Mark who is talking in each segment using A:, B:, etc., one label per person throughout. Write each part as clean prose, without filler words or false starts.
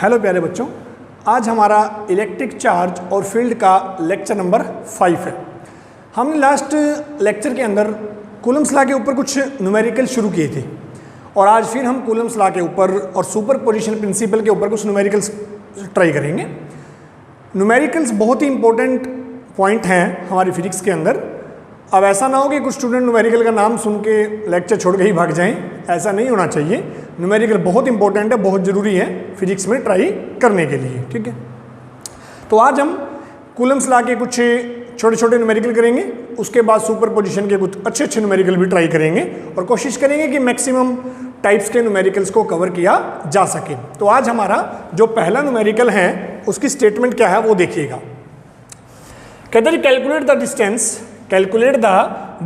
A: Hello प्यारे बच्चों, आज हमारा इलेक्ट्रिक चार्ज और फील्ड का लेक्चर नंबर 5 है। हमने लास्ट लेक्चर के अंदर कूलम्स लॉ के ऊपर कुछ न्यूमेरिकल शुरू किए थे और आज फिर हम कूलम्स लॉ के ऊपर और सुपर पोजिशन प्रिंसिपल के ऊपर कुछ न्यूमेरिकल्स ट्राई करेंगे। न्यूमेरिकल्स बहुत ही इंपॉर्टेंट पॉइंट हैं हमारी फिजिक्स के अंदर। अब ऐसा ना हो कि कुछ स्टूडेंट न्यूमेरिकल का नाम सुन के लेक्चर छोड़ के ही भाग जाएं, ऐसा नहीं होना चाहिए। न्यूमेरिकल बहुत इंपॉर्टेंट है, बहुत ज़रूरी है फिजिक्स में ट्राई करने के लिए, ठीक है। तो आज हम कूलम्स लॉ के कुछ छोटे छोटे न्यूमेरिकल करेंगे, उसके बाद सुपर पोजिशन के कुछ अच्छे अच्छे न्यूमेरिकल भी ट्राई करेंगे और कोशिश करेंगे कि मैक्सिमम टाइप्स के न्यूमेरिकल्स को कवर किया जा सके। तो आज हमारा जो पहला न्यूमेरिकल है उसकी स्टेटमेंट क्या है वो देखिएगा। कहते हैं calculate the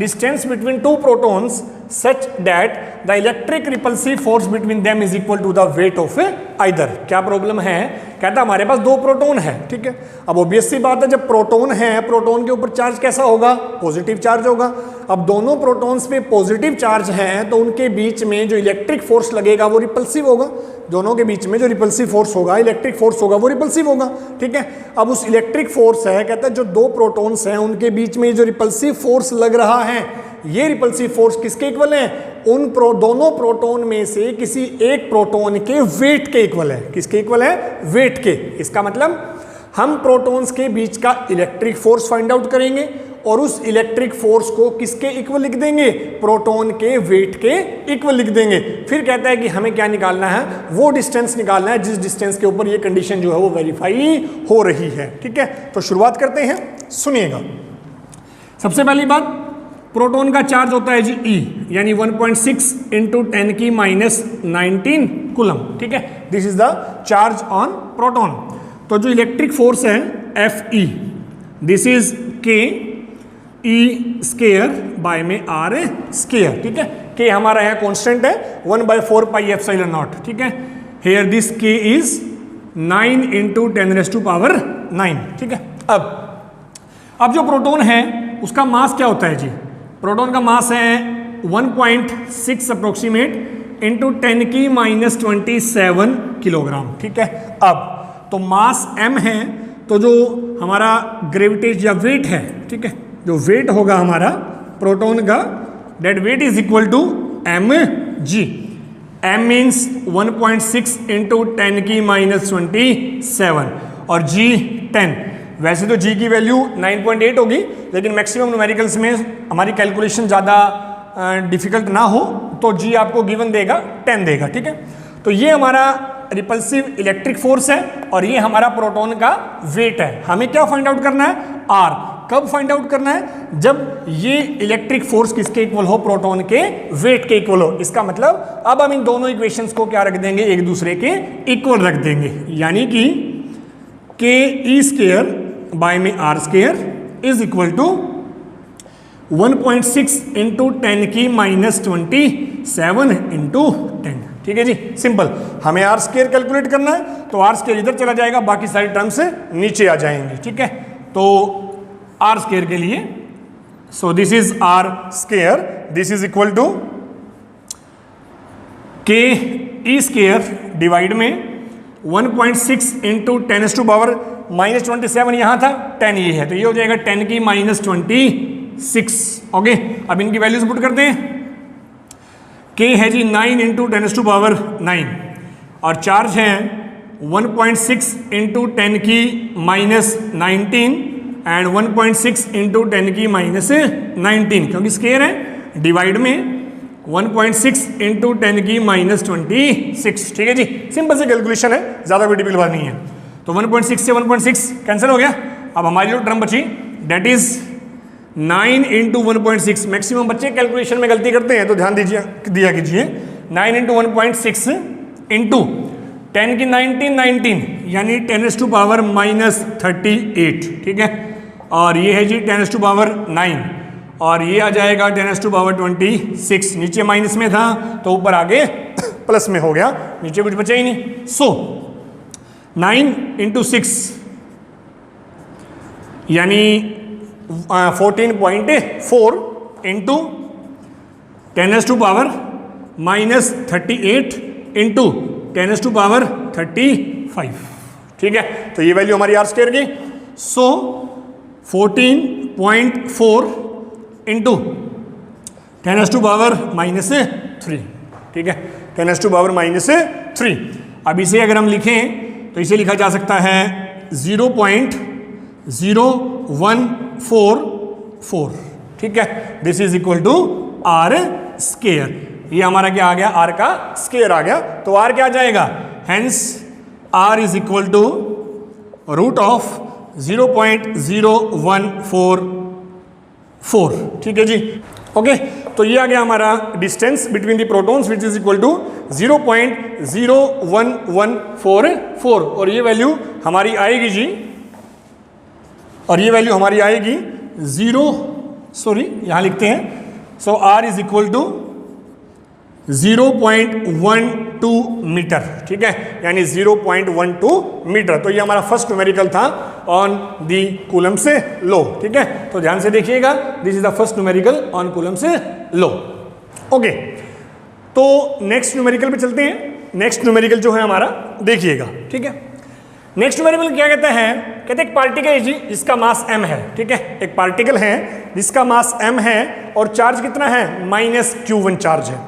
A: distance between two protons such that the electric repulsive force between them is equal to the weight of either। क्या प्रॉब्लम है? कहता हमारे पास दो प्रोटोन है, ठीक है। अब ऑब्वियस सी बात है, जब प्रोटोन है, प्रोटोन के ऊपर चार्ज कैसा होगा? पॉजिटिव चार्ज होगा। अब दोनों प्रोटॉन्स पे पॉजिटिव चार्ज है तो उनके बीच में जो इलेक्ट्रिक फोर्स लगेगा वो रिपल्सिव होगा। दोनों के बीच में जो रिपल्सिव फोर्स होगा, इलेक्ट्रिक फोर्स होगा, वो रिपल्सिव होगा, ठीक है। अब उस इलेक्ट्रिक फोर्स है, कहता है जो दो प्रोटॉन्स हैं उनके बीच में जो रिपल्सिव फोर्स लग रहा है, ये रिपल्सिव फोर्स किसके इक्वल है? दोनों प्रोटॉन में से किसी एक प्रोटॉन के वेट के इक्वल है। किसके इक्वल है? वेट के। इसका मतलब हम प्रोटॉन्स के बीच का इलेक्ट्रिक फोर्स फाइंड आउट करेंगे और उस इलेक्ट्रिक फोर्स को किसके इक्वल लिख देंगे? प्रोटॉन के वेट के इक्वल लिख देंगे। फिर कहता है कि हमें क्या निकालना है? वो डिस्टेंस निकालना है जिस डिस्टेंस के ऊपर ये कंडीशन जो है वो वेरीफाई हो रही है, ठीक है। तो शुरुआत करते हैं, सुनिएगा। सबसे पहली बात, प्रोटॉन का चार्ज होता है जी E, यानी 1.6 इंटू 10 की -19 कूलम, ठीक है। This is the charge on proton. तो जो इलेक्ट्रिक फोर्स है Fe, this is K E square by में R स्केयर, ठीक है। K हमारा यहाँ कॉन्स्टेंट है 1/4 पाई एप्सिलॉन नॉट, ठीक है। Here this K is 9 into 10⁻⁹, ठीक है। अब जो प्रोटॉन है उसका मास क्या होता है जी? प्रोटॉन का मास है 1.6 अप्रोक्सीमेट इंटू 10 की -27 किलोग्राम, ठीक है। अब तो मास m है, तो जो हमारा ग्रेविटेज या वेट है, ठीक है, जो वेट होगा हमारा प्रोटॉन का, that weight is equal to mg। m means 1.6 into 10 की -27 और g 10। वैसे तो g की वैल्यू 9.8 होगी, लेकिन मैक्सिमम न्यूमेरिकल्स में हमारी कैलकुलेशन ज़्यादा डिफिकल्ट ना हो तो g आपको गिवन देगा 10 देगा, ठीक है। तो ये हमारा रिपल्सिव इलेक्ट्रिक फोर्स है और ये हमारा प्रोटॉन का वेट है। हमें क्या फाइंड आउट करना है? r। कब फाइंड आउट करना है? जब ये इलेक्ट्रिक फोर्स किसके इक्वल हो? प्रोटॉन के वेट के इक्वल हो। इसका मतलब अब हम इन दोनों इक्वेशंस को क्या रख देंगे? एक दूसरे के इक्वल रख देंगे, यानी कि K E स्केयर बाय में R square is equal to 1.6 into 10 की -27 इंटू 10, ठीक है जी। सिंपल, हमें R स्केयर कैलकुलेट करना है तो R स्केयर इधर चला जाएगा, बाकी सारी टर्म्स नीचे आ जाएंगे, ठीक है। तो R स्केयर के लिए, so this is R square, this is equal to K E square divide में 1.6 इंटू 10⁻⁻27 यहाँ था, 10 ये है, तो ये हो जाएगा 10 की -26, ओके। अब इनकी वैल्यूज पुट करते हैं। K है जी 9 इंटू 10⁻⁹ और चार्ज है 1.6 इंटू 10 की -19 एंड 1.6 इंटू 10 की -19, क्योंकि स्केयर है, डिवाइड में 1.6 इंटू 10 की -26, ठीक है जी। सिंपल से कैलकुलेशन है, ज़्यादा कोई डिफिकल्ट बात नहीं है। तो 1.6 से 1.6 कैंसिल हो गया। अब हमारी जो टर्म बची डेट इज 9 इंटू 1.6। मैक्सिमम बच्चे कैलकुलेशन में गलती करते हैं तो ध्यान दिया कीजिए। 9 इंटू 1.6 इंटू 10 की 19 यानी 10⁻⁻38, ठीक है। और ये है जी 10⁻9 और ये आ जाएगा 10⁻26। नीचे माइनस में था तो ऊपर आगे प्लस में हो गया, नीचे कुछ बचा ही नहीं। सो 9 इंटू 6 यानी 14.4 इंटू 10⁻⁻38 इंटू 10⁻35 5। ठीक है, तो ये वैल्यू हमारी आर स्क्वायर की। सो 14.4 इंटू 10⁻⁻3। ठीक है, 10⁻⁻3। अब इसे अगर हम लिखें तो इसे लिखा जा सकता है 0.0144। ठीक है, this is equal to R square. ये हमारा क्या आ गया, आर का स्क्वायर आ गया। तो आर क्या आ जाएगा, hence R is equal to root of 0.0144। ठीक है जी, ओके। तो ये आ गया हमारा distance between the protons which is equal to 0.01144। और ये वैल्यू हमारी आएगी जी, और ये वैल्यू हमारी आएगी यहां लिखते हैं। So r is equal to 0.12 metre. ठीक है, यानी 0.12 मीटर। तो ये हमारा फर्स्ट न्यूमेरिकल था on the Coulomb's law. ठीक है, तो ध्यान से देखिएगा, this is the first numerical on Coulomb's law. Okay, तो नेक्स्ट न्यूमेरिकल पे चलते हैं। नेक्स्ट न्यूमेरिकल जो है हमारा, देखिएगा। ठीक है, नेक्स्ट न्यूमेरिकल क्या कहता है, कहते हैं एक पार्टिकल है जी जिसका मास m है। ठीक है, एक पार्टिकल है जिसका मास m है और चार्ज कितना है, -q1 चार्ज है।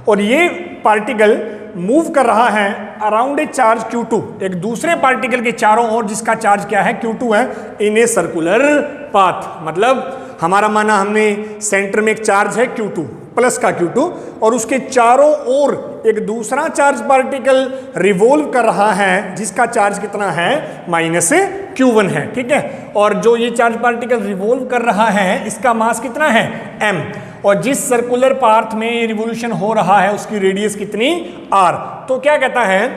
A: और ये पार्टिकल मूव कर रहा है अराउंड ए चार्ज Q2, एक दूसरे पार्टिकल के चारों ओर जिसका चार्ज क्या है, Q2 है, इन ए सर्कुलर पाथ। मतलब हमारा माना हमने सेंटर में एक चार्ज है Q2 प्लस का Q2, और उसके चारों ओर एक दूसरा चार्ज पार्टिकल रिवॉल्व कर रहा है जिसका चार्ज कितना है, -q1 है। ठीक है, और जो ये चार्ज पार्टिकल रिवॉल्व कर रहा है इसका मास कितना है, m, और जिस सर्कुलर पाथ में रिवोल्यूशन हो रहा है उसकी रेडियस कितनी, r। तो क्या कहता है,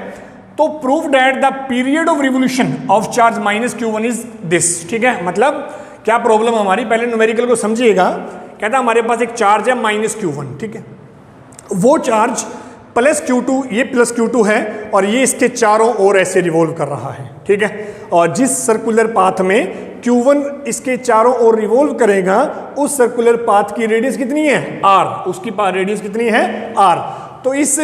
A: तो prove that the period of revolution of charge -q1 is this. ठीक है, मतलब क्या प्रॉब्लम हमारी, पहले न्यूमेरिकल को समझिएगा। कहता है हमारे पास एक चार्ज है -q1। ठीक है, वो चार्ज प्लस Q2, ये प्लस Q2 है, और ये इसके चारों ओर ऐसे रिवॉल्व कर रहा है। ठीक है, और जिस सर्कुलर पाथ में Q1 इसके चारों ओर रिवॉल्व करेगा उस सर्कुलर पाथ की रेडियस कितनी है, r। उसकी रेडियस कितनी है, r। तो इस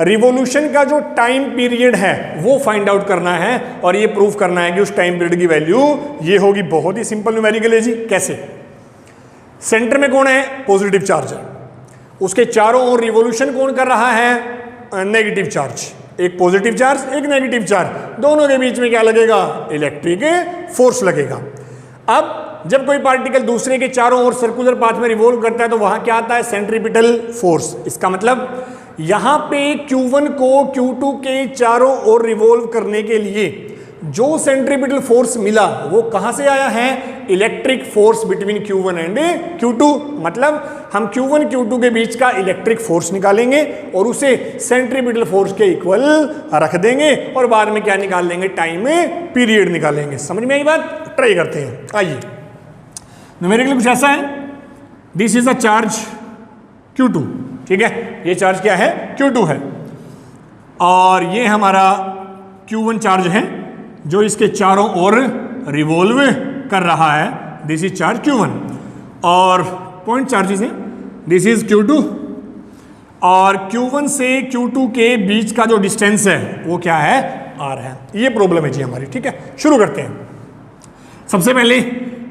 A: रिवॉल्यूशन का जो टाइम पीरियड है वो फाइंड आउट करना है, और ये प्रूव करना है कि उस टाइम पीरियड की वैल्यू ये होगी। बहुत ही सिंपल न्यूमेरिकल है जी। कैसे, सेंटर में कौन है, पॉजिटिव चार्ज है, उसके चारों ओर रिवॉल्यूशन कौन कर रहा है, नेगेटिव चार्ज। एक पॉजिटिव चार्ज, एक नेगेटिव चार्ज, दोनों के बीच में क्या लगेगा, इलेक्ट्रिक फोर्स लगेगा। अब जब कोई पार्टिकल दूसरे के चारों ओर सर्कुलर पाथ में रिवॉल्व करता है तो वहां क्या आता है, सेंट्रीपिटल फोर्स। इसका मतलब यहां पे Q1 को Q2 के चारों ओर रिवॉल्व करने के लिए जो सेंट्रीपिटल फोर्स मिला वो कहां से आया है, electric force between Q1 and Q2। मतलब हम Q1 Q2 के बीच का इलेक्ट्रिक फोर्स निकालेंगे और उसे सेंट्रीपिटल फोर्स के इक्वल रख देंगे, और बाद में क्या निकाल लेंगे, टाइम पीरियड निकालेंगे। समझ में आई बात, ट्राई करते हैं। आइए, न्यूमेरिकल कुछ ऐसा है, this is a charge Q2। ठीक है, ये चार्ज क्या है, Q2 है, और ये हमारा Q1 चार्ज है जो इसके चारों ओर रिवॉल्व कर रहा है। दिस इज चार्ज Q1, और पॉइंट चार्जेस हैं, दिस इज Q2, और Q1 से Q2 के बीच का जो डिस्टेंस है वो क्या है, R है। ये प्रॉब्लम है जी हमारी। ठीक है, शुरू करते हैं। सबसे पहले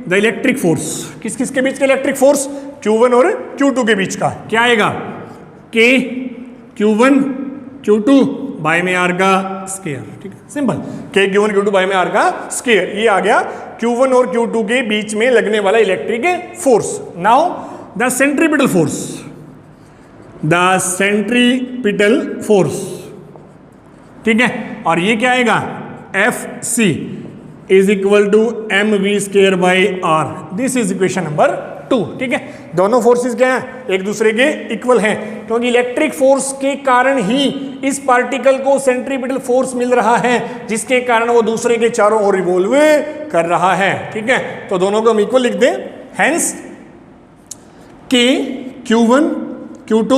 A: द इलेक्ट्रिक फोर्स, किस किस के बीच का इलेक्ट्रिक फोर्स, Q1 और Q2 के बीच का क्या आएगा, K Q1 Q2 बाय में R का स्क्वायर। ठीक है, simple, K Q1 Q2 by में R का स्क्वायर। ये आ गया Q1 और Q2 के बीच में लगने वाला electric force. Now the centripetal force, the centripetal force. ठीक है, और ये क्या आएगा, FC is equal to mv square by r। This is equation number 2। ठीक है, दोनों फोर्सेस क्या हैं, एक दूसरे के इक्वल हैं, क्योंकि इलेक्ट्रिक फोर्स के कारण ही इस पार्टिकल को सेंट्रीपिटल फोर्स मिल रहा है जिसके कारण वो दूसरे के चारों ओर रिवॉल्व कर रहा है। ठीक है, तो दोनों को हम इक्वल लिख दें, hence K Q1 Q2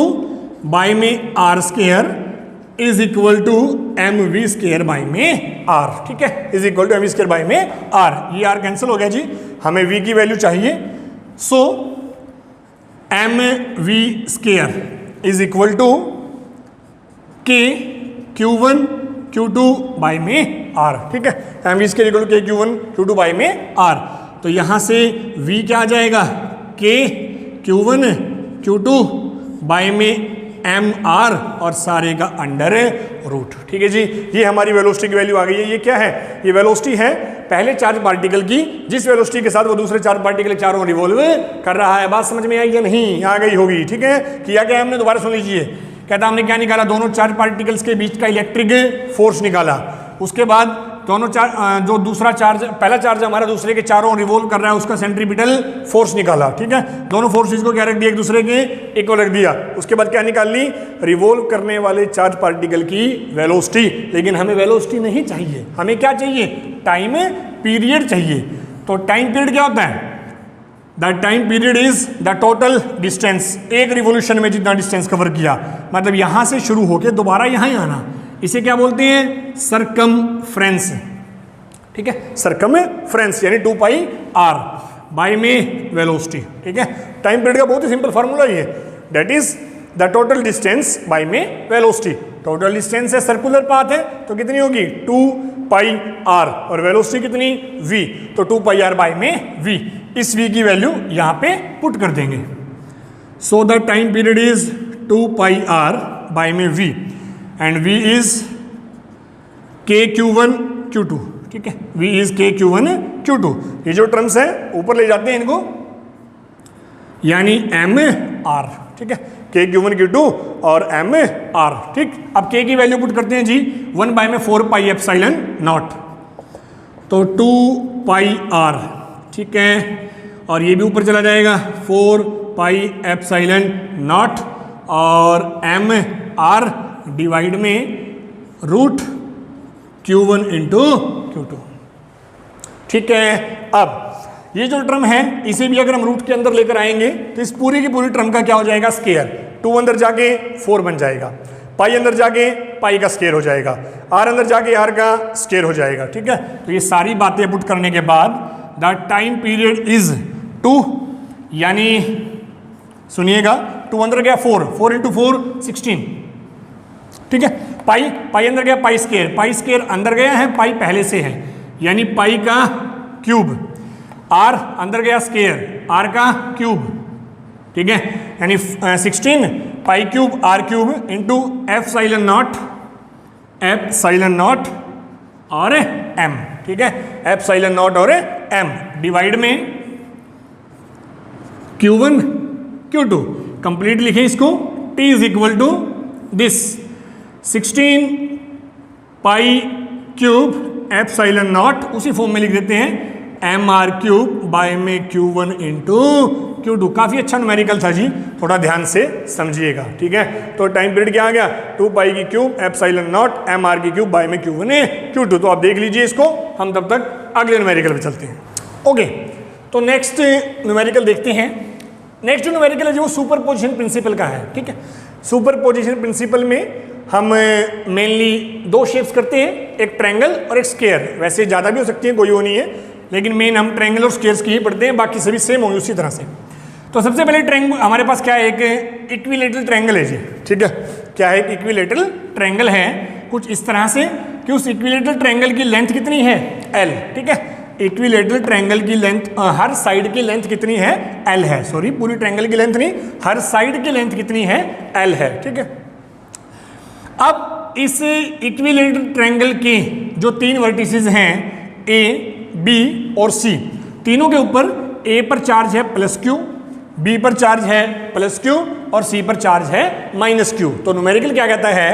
A: by में R square is equal to mv square by में r। ठीक है, is equal to mv square by में r। ये r कैंसिल हो गया जी, हमें v की वैल्यू चाहिए। So mv square is equal to K Q1 Q2 by में आर, ठीक है। M v square equal to K Q one Q two by में आर। तो यहाँ से v क्या आ जाएगा, के Q one Q two by में एम आर और सारे का अंडर रूट, ठीक है जी। ये हमारी वेलोसिटी की वैल्यू आ गई है। ये क्या है, ये वेलोसिटी है पहले चार्ज पार्टिकल की, जिस वेलोसिटी के साथ वो दूसरे चार्ज पार्टिकल चारों रिवॉल्व कर रहा है। बात समझ में आई या नहीं, आ गई होगी, ठीक है। किया क्या हमने, दोबारा सुन लीजिए। कहता हमने क्या निकाला, दोनों चार्ज पार्टिकल्स के बीच का इलेक्ट्रिक फोर्स निकाला। उसके बाद दोनों चार्ज, जो दूसरा चार्ज, पहला चार्ज हमारा दूसरे के चारों रिवॉल्व कर रहा है, उसका सेंट्रीपिटल फोर्स निकाला, ठीक है। दोनों फोर्सेस को क्या रख दिया, एक दूसरे के इक्वल रख दिया। उसके बाद क्या निकाल ली, रिवॉल्व करने वाले चार्ज पार्टिकल की वेलोसिटी। लेकिन हमें वेलोसिटी नहीं चाहिए, हमें क्या चाहिए, टाइम पीरियड चाहिए। तो टाइम पीरियड क्या होता है, the time period is the total distance, एक रिवोल्यूशन में जितना डिस्टेंस कवर किया, मतलब यहां से शुरू होकर दोबारा यहां ही आना, इसे क्या बोलते हैं, सरकमफ्रेंस, ठीक है। सरकमफ्रेंस यानी 2 पाई आर बाई में वेलोसिटी, ठीक है। टाइम पीरियड का बहुत ही सिंपल फार्मूला ही है, that is the total distance by में वेलोसिटी। टोटल डिस्टेंस है, सर्कुलर पाथ है, तो कितनी होगी 2 पाई आर, और वेलोसिटी कितनी v, तो 2 पाई आर बाई में v। इस v की वैल्यू यहां पे पुट कर देंगे। So the time period is 2 pi R by में v and v is K Q one Q two, ठीक है। v is K Q one Q two. ये जो टर्म्स है ऊपर ले जाते हैं इनको, यानी एम आर, ठीक है, के क्यू वन क्यू टू और एम आर, ठीक। अब k की वैल्यू पुट करते हैं जी, 1 बाई में 4 पाई एप्सिलॉन नॉट, तो 2 पाई आर, ठीक है। और ये भी ऊपर चला जाएगा 4 पाई एप्सिलॉन नॉट और एम आर डिवाइड में रूट Q1 इंटू Q2, ठीक है। अब ये जो टर्म है इसे भी अगर हम रूट के अंदर लेकर आएंगे तो इस पूरी की पूरी टर्म का क्या हो जाएगा, स्केयर। 2 अंदर जाके 4 बन जाएगा, पाई अंदर जाके पाई का स्केयर हो जाएगा, आर अंदर जाके आर का स्केयर हो जाएगा, ठीक है। तो ये सारी बातें पुट करने के बाद द टाइम पीरियड इज 2, यानी सुनिएगा 2 अंदर गया 4 इंटू 4 16, ठीक है। पाई अंदर गया पाई स्केयर अंदर गया है, पाई पहले से है, यानी पाई का क्यूब। आर अंदर गया स्केयर, आर का क्यूब, ठीक है, यानी 16 pi cube R cube into epsilon naught और एम, ठीक है, एप्सिलॉन नॉट और एम डिवाइड में Q1 Q2। कंप्लीट लिखें इसको, T is equal to this 16 pi cube epsilon naught, उसी फॉर्म में लिख देते हैं, एम आर क्यूब बाय में Q1 इंटू Q2। काफ़ी अच्छा न्यूमेरिकल था जी, थोड़ा ध्यान से समझिएगा, ठीक है। तो टाइम पीरियड क्या आ गया, 2 पाई की cube epsilon naught M R की क्यूब बाय में Q1 Q2। तो आप देख लीजिए इसको, हम तब तक अगले न्यूमेरिकल पे चलते हैं। ओके, तो नेक्स्ट न्यूमेरिकल देखते हैं। नेक्स्ट जो न्यूमेरिकल है जो वो सुपरपोजिशन प्रिंसिपल का है, ठीक है। सुपरपोजिशन प्रिंसिपल में हम मेनली 2 शेप्स करते हैं, एक ट्रायंगल और एक स्क्वायर। वैसे ज़्यादा भी हो सकती है, कोई वो नहीं है, लेकिन मेन हम ट्रायंगल और स्क्वायर्स की ही पढ़ते हैं, बाकी सभी सेम होंगे उसी तरह से। तो सबसे पहले ट्रायंगल हमारे पास क्या है, एक इक्विलेटरल ट्रायंगल है जी, ठीक है। क्या है, एक इक्विलेटरल ट्रायंगल है कुछ इस तरह से कि उस इक्विलेटरल ट्रायंगल की लेंथ कितनी है, L, ठीक है। इक्विलेटरल ट्रायंगल की लेंथ, हर साइड की लेंथ कितनी है, L है, सॉरी पूरी ट्रायंगल की लेंथ नहीं, हर साइड की लेंथ कितनी है, L है, ठीक है। अब इस इक्विलेटरल ट्रायंगल के जो 3 वर्टिसेस हैं A, B और C, तीनों के ऊपर A पर चार्ज है +Q, B पर चार्ज है +Q और C पर चार्ज है -Q। तो न्यूमेरिकल क्या कहता है,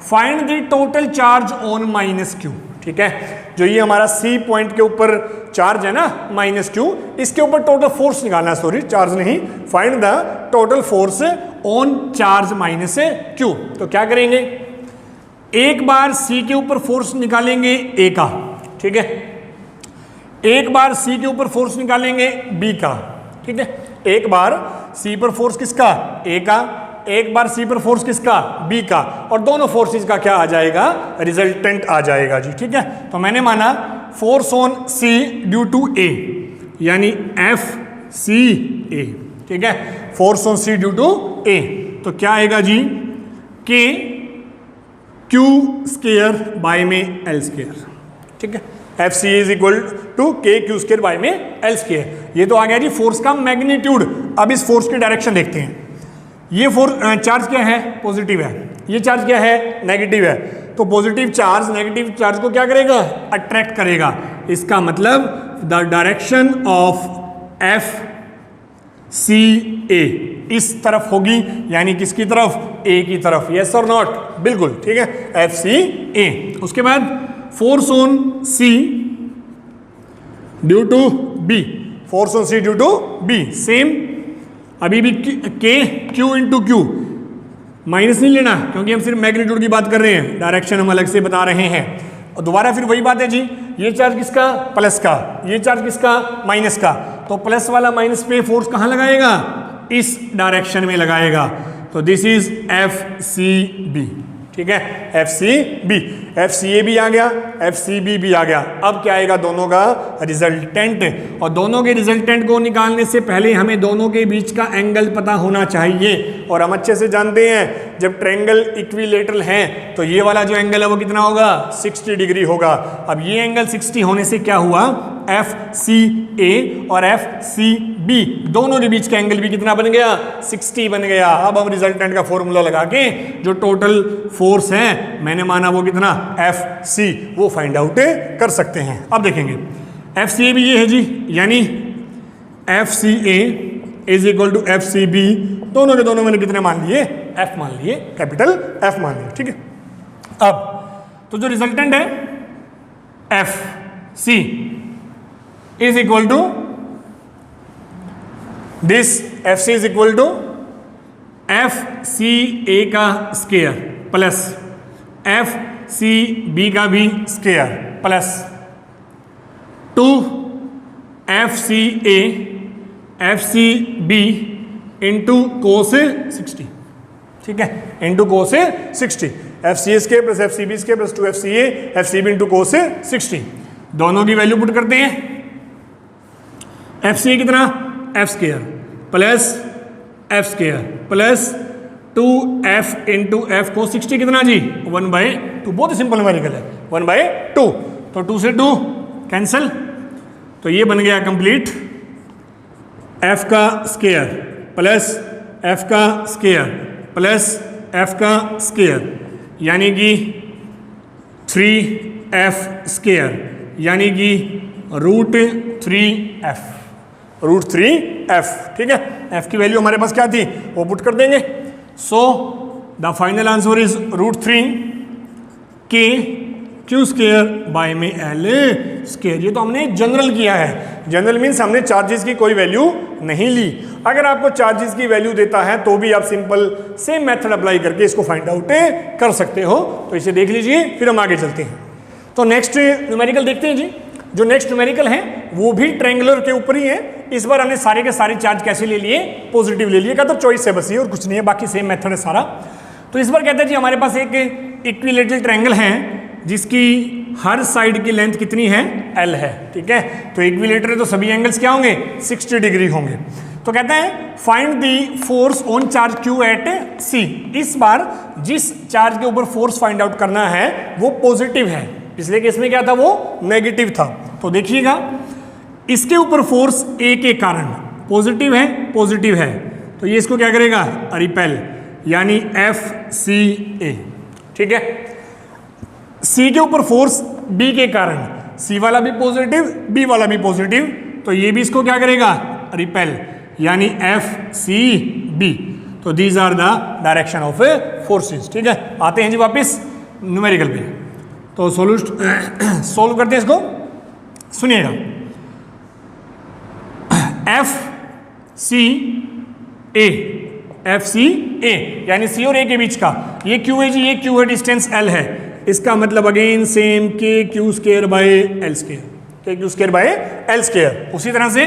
A: find the total charge on -Q, ठीक है। जो ये हमारा C पॉइंट के ऊपर चार्ज है ना -Q, इसके ऊपर टोटल फोर्स निकालना, सॉरी चार्ज नहीं, find the total force on charge -Q। तो क्या करेंगे, एक बार C के ऊपर फोर्स निकालेंगे A का, ठीक है, एक बार C के ऊपर फोर्स निकालेंगे B का, ठीक है। एक बार C पर फोर्स किसका, A का, एक बार C पर फोर्स किसका, B का, और दोनों फोर्सेस का क्या आ जाएगा, रिजल्टेंट आ जाएगा जी, ठीक है। तो मैंने माना force on C due to A, यानी FCA, ठीक है, force on C due to A। तो क्या आएगा जी, K Q स्क्वायर बाय में L स्क्वायर, ठीक है, F C is equal to K Q square by में एल स्क्वायर। ये तो आ गया जी फोर्स का मैग्नीट्यूड। अब इस फोर्स की डायरेक्शन देखते हैं। ये फोर्स चार्ज क्या है, पॉजिटिव है, ये चार्ज क्या है, नेगेटिव है। तो पॉजिटिव चार्ज नेगेटिव चार्ज को क्या करेगा, अट्रैक्ट करेगा। इसका मतलब the direction of F C A इस तरफ होगी, यानी किसकी तरफ, ए की तरफ। यस और नॉट, बिल्कुल ठीक है, एफ सी ए। उसके बाद force on C due to B, force on C due to B same. अभी भी के क्यू इंटू क्यू, माइनस नहीं लेना क्योंकि हम सिर्फ मैग्नीट्यूड की बात कर रहे हैं, डायरेक्शन हम अलग से बता रहे हैं। और दोबारा फिर वही बात है जी, ये चार्ज किसका, प्लस का, ये चार्ज किसका, माइनस का। तो प्लस वाला माइनस पे फोर्स कहाँ लगाएगा, इस डायरेक्शन में लगाएगा। तो this is F C B, ठीक है, F C B. F C A भी आ गया, एफ सी बी भी आ गया। अब क्या आएगा, दोनों का रिजल्टेंट। और दोनों के रिजल्टेंट को निकालने से पहले हमें दोनों के बीच का एंगल पता होना चाहिए। और हम अच्छे से जानते हैं जब ट्रायंगल इक्विलेटरल है तो ये वाला जो एंगल है वो कितना होगा, 60 डिग्री होगा। अब ये एंगल 60 होने से क्या हुआ, एफ सी ए और एफ सी बी दोनों के बीच का एंगल भी कितना बन गया, 60 बन गया। अब हम रिजल्टेंट का फॉर्मूला लगा के जो टोटल फोर्स है मैंने माना वो कितना, एफ सी, वो फाइंड आउट कर सकते हैं। अब देखेंगे एफ सी ए भी ये है जी, यानी F C A is equal to F C B. दोनों के दोनों मैंने कितने मान लिए, एफ मान लिए, कैपिटल एफ मान लिए, ठीक है। अब तो जो रिजल्टेंट है F C is equal to this, F C is equal to F C A का square plus F C B का भी square plus 2 F C A F C B into cos 60, ठीक है, into cos 60। F C A square plus F C B square plus 2 F C A F C B into cos 60। दोनों की value put करते हैं। F C ए कितना, F square plus F square plus 2f into F को 60 कितना जी, 1/2। बहुत ही simple numerical है, 1/2। तो 2 से 2 कैंसिल, तो ये बन गया कंप्लीट f का स्क्वायर प्लस f का स्क्वायर प्लस f का स्क्वायर, यानी कि 3f स्क्वायर, यानी कि √3f, √3f, ठीक है। f की वैल्यू हमारे पास क्या थी वो पुट कर देंगे। So the final answer is √3 के क्यू स्क्वायर बाय में एल स्क्वायर। ये तो हमने जनरल किया है। जनरल मीन्स हमने चार्जेस की कोई वैल्यू नहीं ली। अगर आपको चार्जेस की वैल्यू देता है तो भी आप सिंपल सेम मेथड अप्लाई करके इसको फाइंड आउट कर सकते हो। तो इसे देख लीजिए, फिर हम आगे चलते हैं। तो नेक्स्ट न्यूमेरिकल देखते हैं जी। जो नेक्स्ट न्यूमेरिकल है वो भी ट्रायंगुलर के ऊपर ही है। इस बार हमने सारे के सारे चार्ज कैसे ले लिए, पॉजिटिव ले लिए। का तो चॉइस है बस ये, और कुछ नहीं है, बाकी सेम मेथड है सारा। तो इस बार कहते हैं जी हमारे पास एक इक्विलेटरल ट्रायंगल है जिसकी हर साइड की लेंथ कितनी है, एल है, ठीक है। तो इक्विलेटरल तो सभी एंगल्स क्या होंगे, 60 डिग्री होंगे। तो कहते हैं find the force on charge Q at C. इस बार जिस चार्ज के ऊपर फोर्स फाइंड आउट करना है वो पॉजिटिव है। पिछले केस में क्या था, वो नेगेटिव था। तो देखिएगा इसके ऊपर फोर्स ए के कारण पॉजिटिव है, तो ये इसको क्या करेगा, रिपेल, यानी एफ सी ए, ठीक है। सी के ऊपर फोर्स बी के कारण, सी वाला भी पॉजिटिव बी वाला भी पॉजिटिव, तो ये भी इसको क्या करेगा, रिपेल, यानी एफ सी बी। तो these are the direction of forces, ठीक है। आते हैं जी वापस न्यूमेरिकल पे। तो सोल्व करते हैं इसको, सुनिएगा। एफ सी ए यानी सी और ए के बीच का ये क्यू है जी, ये क्यू है, डिस्टेंस एल है। इसका मतलब again same K Q square by L square, K Q square by L square. उसी तरह से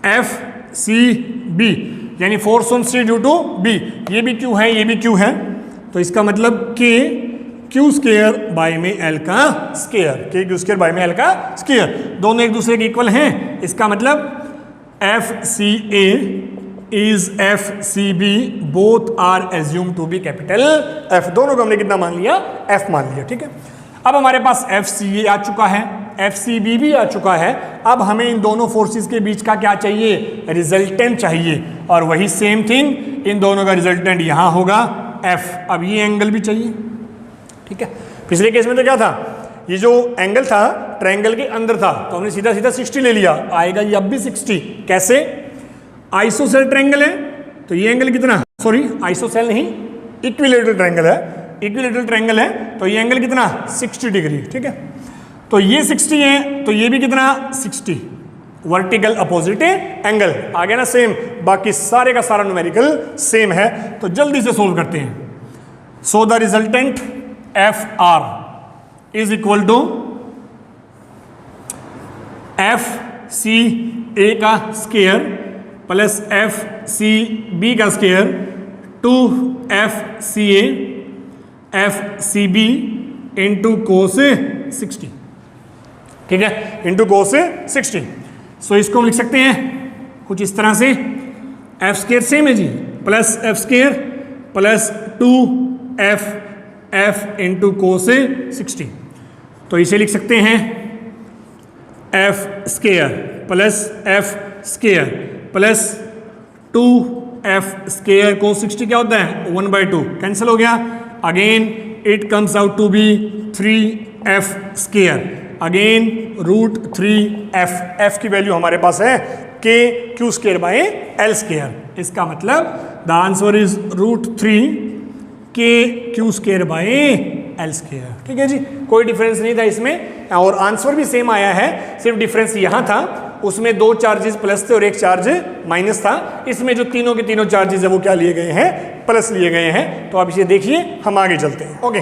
A: एफ सी बी यानी force on C due to B, ये भी क्यू है, ये भी क्यू है। तो इसका मतलब के क्यू स्क्वायर बाय में एल का square, K Q square by में एल का स्क्वायर, दोनों एक दूसरे के इक्वल हैं। इसका मतलब F C A is F C B, both are assume to be capital F. दोनों को हमने कितना मान लिया, एफ मान लिया, ठीक है। अब हमारे पास FCA आ चुका है, FCB भी आ चुका है। अब हमें इन दोनों फोर्सेस के बीच का क्या चाहिए, रिजल्टेंट चाहिए, और वही सेम थिंग इन दोनों का रिजल्टेंट यहां होगा F। अब ये एंगल भी चाहिए, ठीक है। पिछले केस में तो क्या था, ये जो एंगल था ट्रायंगल के अंदर था, तो हमने सीधा सीधा 60 ले लिया, आएगा ये अब भी 60। कैसे, आइसोसेल ट्रायंगल है तो ये एंगल कितना, सॉरी आइसोसेल नहीं, इक्विलेटरल ट्रायंगल है, इक्विलेटरल ट्रायंगल है तो ये एंगल कितना 60 डिग्री, ठीक है। तो ये 60 है तो ये भी कितना 60, वर्टिकल अपोजिट एंगल आ गया ना सेम। बाकी सारे का सारा न्यूमेरिकल सेम है, तो जल्दी से सोल्व करते हैं। So the resultant FR is equal to FCA का स्क्वायर प्लस FCB का square two FCA FCB into cos 60, ठीक है, इंटू कोस 60। सो इसको हम लिख सकते हैं कुछ इस तरह से, F स्क्वायर सेम है जी, plus F square plus 2FF into cos 60। तो इसे लिख सकते हैं F square plus F square plus 2F square cos 60 क्या होता है 1/2, कैंसिल हो गया। Again it comes out to be 3F square, again √3F। F की वैल्यू हमारे पास है KQ square by L square. इसका मतलब the answer is √3KQ square by L square, ठीक है जी। कोई डिफरेंस नहीं था इसमें, और आंसर भी सेम आया है, सिर्फ डिफरेंस यहां था, उसमें 2 चार्जेस प्लस थे और 1 चार्ज माइनस था। इसमें जो तीनों के तीनों चार्जेस है वो क्या लिए गए हैं, प्लस लिए गए हैं। तो आप इसे देखिए, हम आगे चलते हैं। ओके,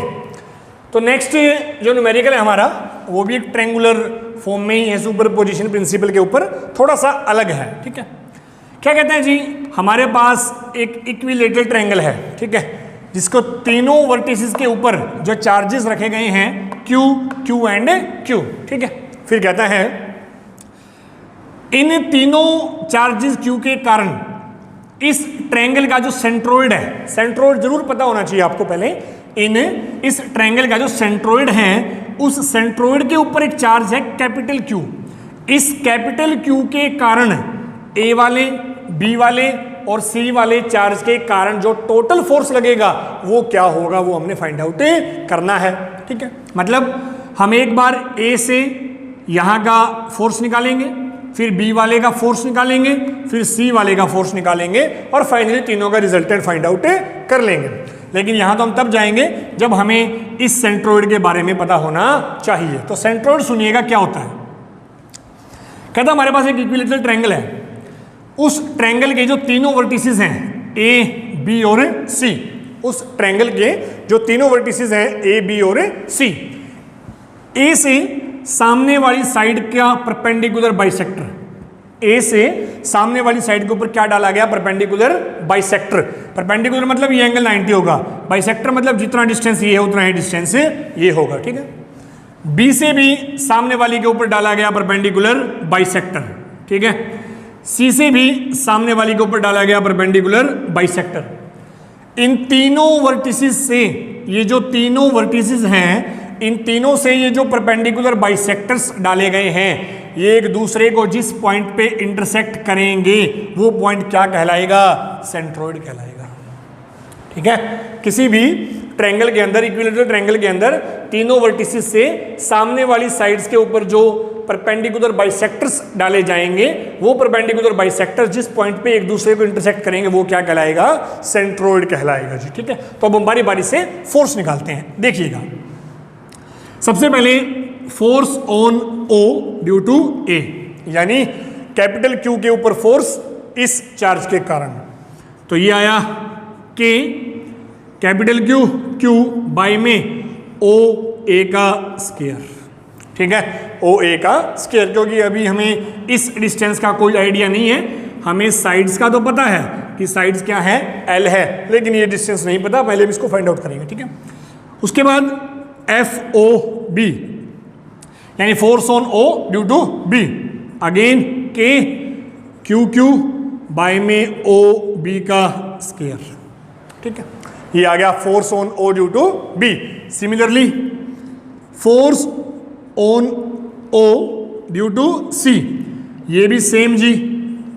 A: तो नेक्स्ट जो न्यूमेरिकल है हमारा वो भी एक ट्रायंगुलर फॉर्म में ही है, सुपरपोजिशन प्रिंसिपल के ऊपर थोड़ा सा अलग है, ठीक है। क्या कहते हैं जी, हमारे पास एक इक्विलेटरल ट्रायंगल है, ठीक है, जिसको तीनों वर्टिसेस के ऊपर जो चार्जेस रखे गए हैं Q, Q एंड Q, ठीक है। फिर कहता है इन तीनों चार्जेस Q के कारण इस ट्रायंगल का जो सेंट्रोइड है, सेंट्रोइड जरूर पता होना चाहिए आपको पहले, इस ट्रायंगल का जो सेंट्रोइड है उस सेंट्रोइड के ऊपर एक चार्ज है कैपिटल Q। इस कैपिटल Q के कारण A वाले, B वाले और C वाले चार्ज के कारण जो टोटल फोर्स लगेगा वो क्या होगा, वो हमने फाइंड आउट करना है, ठीक है। मतलब हम एक बार A से यहां का फोर्स निकालेंगे, फिर B वाले का फोर्स निकालेंगे, फिर C वाले का फोर्स निकालेंगे, और फाइनली तीनों का रिजल्टेंट फाइंड आउट कर लेंगे। लेकिन यहां तो हम तब जाएंगे जब हमें इस सेंट्रोइड के बारे में पता होना चाहिए। तो सेंट्रोइड सुनिएगा क्या होता है। कहता हमारे पास एक इक्विलेटरल ट्रायंगल है, उस ट्रायंगल के जो तीनों वर्टिसेस हैं A, B और C, उस ट्रायंगल के जो तीनों वर्टिसेस हैं A, B और C, A से सामने वाली साइड का परपेंडिकुलर बाइसेक्टर, A से सामने वाली साइड के ऊपर क्या डाला गया, परपेंडिकुलर बाइसेक्टर। परपेंडिकुलर मतलब ये एंगल 90 होगा, बाइसेक्टर मतलब जितना डिस्टेंस ये है उतना ही डिस्टेंस ये होगा, ठीक है। B से भी सामने वाली के ऊपर डाला गया परपेंडिकुलर बाइसेक्टर, ठीक है। C से भी सामने वाली के ऊपर डाला गया परपेंडिकुलर बाइसेक्टर। इन तीनों वर्टिसेस से, ये जो तीनों वर्टिसेस हैं, इन तीनों से ये जो परपेंडिकुलर बाइसेक्टर्स डाले गए हैं, ये एक दूसरे को जिस पॉइंट पे इंटरसेक्ट करेंगे वो पॉइंट क्या कहलाएगा, सेंट्रोइड कहलाएगा, ठीक है। किसी भी ट्रायंगल के अंदर, इक्विलेटरल ट्रायंगल के अंदर तीनों वर्टिसेस से सामने वाली साइड्स के ऊपर जो परपेंडिकुलर बाइसेक्टर्स डाले जाएंगे, वो परपेंडिकुलर बाइसेक्टर्स जिस पॉइंट पे एक दूसरे को इंटरसेक्ट करेंगे वो क्या कहलाएगा, सेंट्रोइड कहलाएगा जी, ठीक है। तो अब हम बारी बारी से फोर्स निकालते हैं, देखिएगा। सबसे पहले force on O due to A, यानी कैपिटल Q के ऊपर फोर्स इस चार्ज के कारण। तो ये आया K कैपिटल Q बाई में OA का स्क्वायर, ठीक है, OA का स्क्वायर। क्योंकि अभी हमें इस डिस्टेंस का कोई आइडिया नहीं है, हमें साइड्स का तो पता है कि साइड्स क्या है, L है, लेकिन ये डिस्टेंस नहीं पता, पहले हम इसको फाइंड आउट करेंगे, ठीक है। उसके बाद FOB यानी force on O due to B, again KQQ by में OB का स्क्वायर, ठीक है। ये आ गया force on O due to B। Similarly force on O due to C, ये भी सेम जी,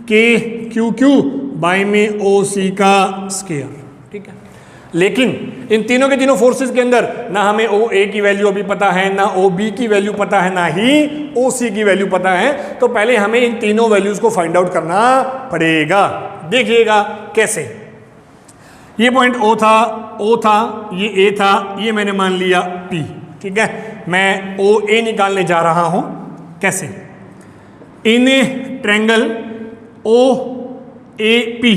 A: के क्यू क्यू बाय में ओ सी का स्क्वायर, ठीक है। लेकिन इन तीनों के तीनों फोर्सेस के अंदर ना हमें ओ ए की वैल्यू अभी पता है, ना ओ बी की वैल्यू पता है, ना ही ओ सी की वैल्यू पता है। तो पहले हमें इन तीनों वैल्यूज को फाइंड आउट करना पड़ेगा। देखिएगा कैसे। ये पॉइंट ओ था, ये ए था, ये मैंने मान लिया पी, ठीक है। मैं ओ ए निकालने जा रहा हूं। कैसे? In triangle O A P,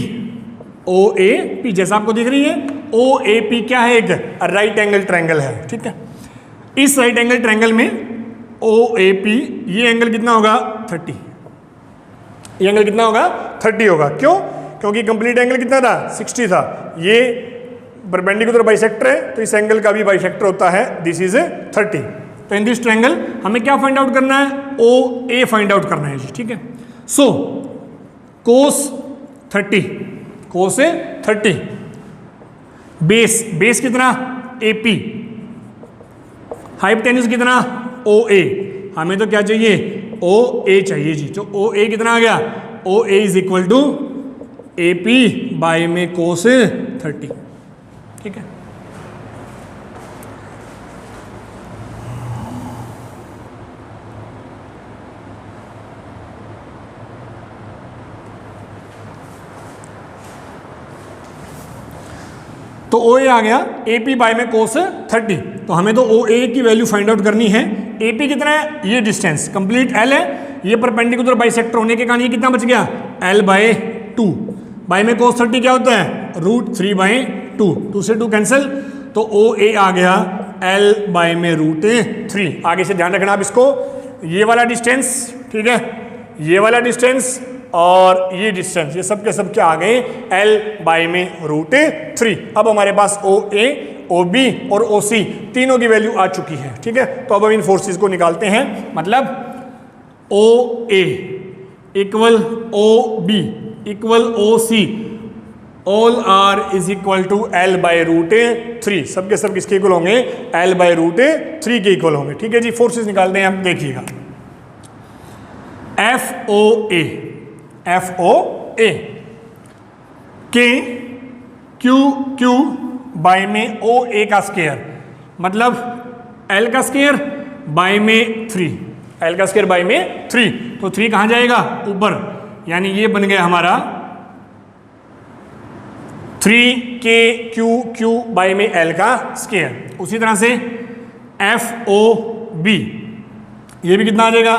A: O A P जैसा आपको दिख रही है, ओ ए पी क्या है? एक राइट एंगल ट्रायंगल है, ठीक है। इस राइट एंगल ट्रायंगल में ओ ए पी, ये एंगल कितना होगा? 30। ये एंगल कितना होगा? 30 होगा। क्यों? क्योंकि कंप्लीट एंगल कितना था? 60 था। ये परपेंडिकुलर बाइसेक्टर है, तो इस एंगल का भी बाइसेक्टर होता है, दिस इज 30। तो इन दिस ट्रायंगल हमें क्या फाइंड आउट करना है? ओ ए फाइंड आउट करना है जी, ठीक है। सो कोस 30, कोस 30, बेस कितना? AP, हाइपोटेन्यूज कितना? OA। हमें तो क्या चाहिए? OA चाहिए जी। तो OA कितना आ गया? OA is equal to AP by में कोस 30, ठीक है। तो OA आ गया AP बाय में कोस 30। तो हमें तो OA की वैल्यू फाइंड आउट करनी है। AP कितना है? ये डिस्टेंस कंप्लीट L है, ये परपेंडिकुलर बाइसेक्टर होने के कारण ये कितना बच गया? L बाय 2 बाय में कोस 30 क्या होता है? √3 बाय 2, 2 से 2 कैंसिल, तो OA आ गया L बाय में √3। आगे से ध्यान रखना आप इसको, ये वाला डिस्टेंस, ठीक है, ये वाला डिस्टेंस और ये डिस्टेंस, ये सब के सब क्या आ गए? L बाय में √3। अब हमारे पास OA, OB और OC तीनों की वैल्यू आ चुकी है, ठीक है। तो अब हम इन फोर्सेस को निकालते हैं। मतलब OA equal OB equal OC, all are is equal to L by √3। सब के सब किसके इक्वल होंगे? L बाय √3 के इक्वल होंगे, ठीक है जी। फोर्सेस निकालते हैं हम, देखिएगा। FOA के QQ बाय में OA का स्क्वायर, मतलब L का स्क्वायर बाय में 3, L का स्क्वायर बाय में 3। तो 3 कहाँ जाएगा? ऊपर, यानी ये बन गया हमारा 3KQQ बाय में L का स्क्वायर। उसी तरह से FOB, ये भी कितना आ जाएगा?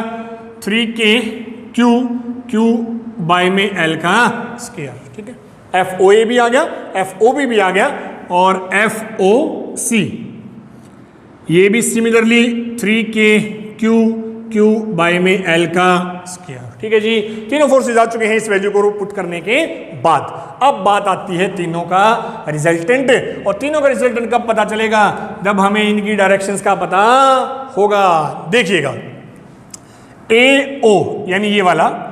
A: 3KQQ बाय में L का स्क्वायर, ठीक है। FOA भी आ गया, FOB भी आ गया, और FOC ये भी सिमिलरली 3KQQ बाय में L का स्क्वायर, ठीक है जी। तीनों फोर्सेस आ चुके हैं इस वैल्यू को पुट करने के बाद। अब बात आती है तीनों का रिजल्टेंट, और तीनों का रिजल्टेंट कब पता चलेगा? जब हमें इनकी डायरेक्शंस का पता होगा। देखिएगा, AO यानी ये वाला,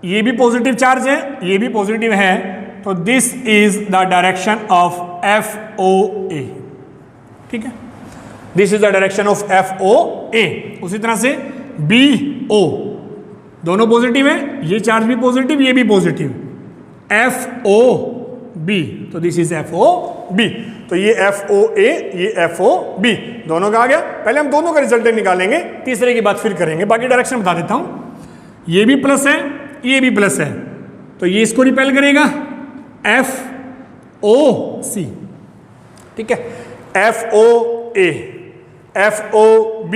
A: ये भी पॉजिटिव चार्ज है, ये भी पॉजिटिव है, तो this is the direction of FOA, ठीक है। This is the direction of FOA। उसी तरह से BO, दोनों पॉजिटिव है, ये चार्ज भी पॉजिटिव, ये भी पॉजिटिव। FOB, तो दिस इज FOB। तो ये FOA, ये FOB, दोनों का आ गया। पहले हम दोनों का रिजल्टेंट निकालेंगे, तीसरे की बात फिर करेंगे। बाकी डायरेक्शन बता देता हूं। ये भी प्लस है, ये भी प्लस है, तो ये इसको रिपेल करेगा, FOC, ठीक है। FOA, FOB,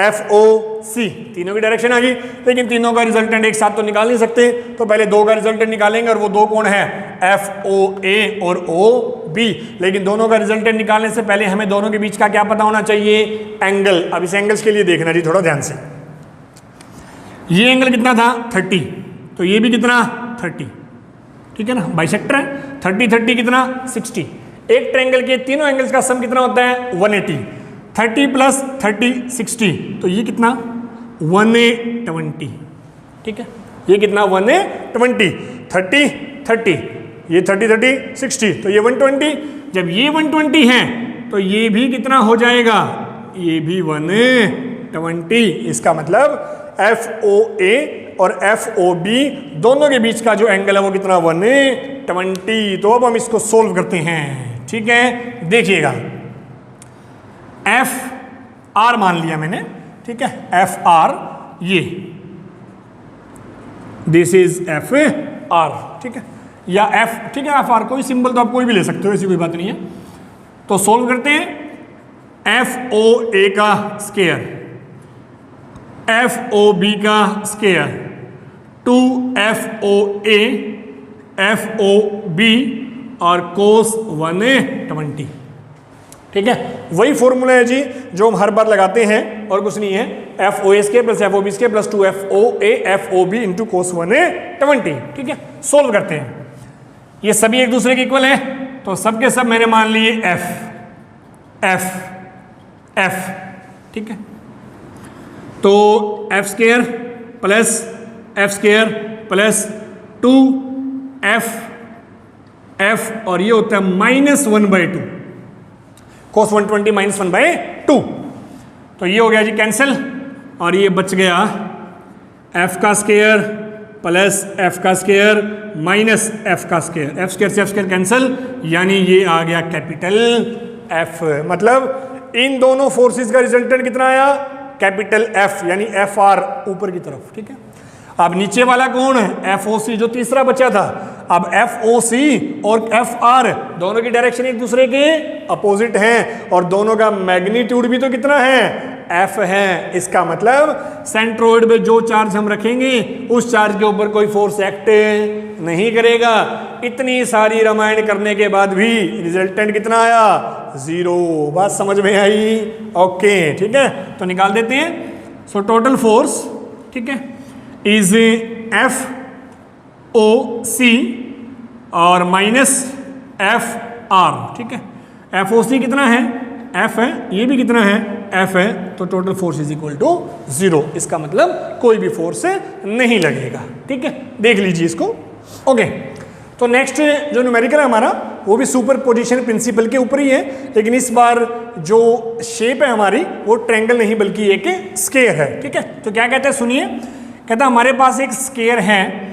A: FOC, तीनों की डायरेक्शन आ गई। लेकिन तीनों का रिजल्टेंट एक साथ तो निकाल नहीं सकते, तो पहले दो का रिजल्टेंट निकालेंगे, और वो दो कौन है? FOA और OB। लेकिन दोनों का रिजल्टेंट निकालने से पहले हमें दोनों के बीच का क्या पता होना चाहिए? एंगल। अब इस एंगल्स के लिए देखना जी थोड़ा ध्यान से। ये एंगल कितना था? 30, तो ये भी कितना? 30, ठीक है ना, बाइसेक्टर है। 30 30 कितना? 60। एक ट्रायंगल के तीनों एंगल्स का सम कितना होता है? 180। 30 + 30 60, तो ये कितना? 120, ठीक है। ये कितना? 120। 30 30, ये 30 30 60, तो ये 120। जब ये 120 है तो ये भी कितना हो जाएगा? ये भी 120। इसका मतलब FOA और FOB दोनों के बीच का जो एंगल है वो कितना 120। तो अब हम इसको सोल्व करते हैं, ठीक है। देखिएगा FR मान लिया मैंने, ठीक है, FR ये दिस इज FR, ठीक है, या F, ठीक है, FR कोई सिंबल तो आप कोई भी ले सकते हो, ऐसी कोई बात नहीं है। तो सोल्व करते हैं। FOA का स्क्वायर, FOB का स्क्वायर, 2FOA FOB और cos 120, ठीक है। वही फॉर्मूला है जी जो हम हर बार लगाते हैं और कुछ नहीं है, FOA square plus FOB square plus 2FOA FOB into cos 120, ठीक है। सोल्व करते हैं, ये सभी एक दूसरे के इक्वल है, तो सब के सब मैंने मान लिए F, ठीक है। तो F square plus F square plus 2F और ये होता है -1/2, cos 120 -1/2। तो ये हो गया जी कैंसिल, और ये बच गया F का स्क्वायर प्लस F का स्क्वायर माइनस F का स्क्वायर, F स्क्वायर से F स्क्वायर कैंसिल, यानी ये आ गया कैपिटल F। मतलब इन दोनों फोर्सेस का रिजल्टेंट कितना आया, कैपिटल F, यानी FR ऊपर की तरफ, ठीक है। अब नीचे वाला कौन है, FOC जो तीसरा बचा था। अब FOC और FR दोनों की डायरेक्शन एक दूसरे के अपोजिट हैं और दोनों का मैग्नीट्यूड भी तो कितना है, F है। इसका मतलब सेंट्रोइड में जो चार्ज हम रखेंगे उस चार्ज के ऊपर कोई फोर्स एक्ट नहीं करेगा। इतनी सारी रामायण करने के बाद भी रिजल्टेंट कितना आया, 0। बात समझ में आई, ओके, ठीक है। तो निकाल देते हैं। सो टोटल फोर्स, ठीक है, इज FOC और माइनस FR, ठीक है। FOC कितना है, F है, ये भी कितना है, F है, तो total force is equal to 0। इसका मतलब कोई भी फोर्स नहीं लगेगा, ठीक है। देख लीजिए इसको, ओके। तो नेक्स्ट जो न्यूमेरिकल है हमारा वो भी सुपर पोजिशन प्रिंसिपल के ऊपर ही है, लेकिन इस बार जो शेप है हमारी वो ट्रायंगल नहीं बल्कि एक स्क्वायर है, ठीक है। तो क्या कहते हैं सुनिए, कहता है हमारे पास एक स्क्वायर है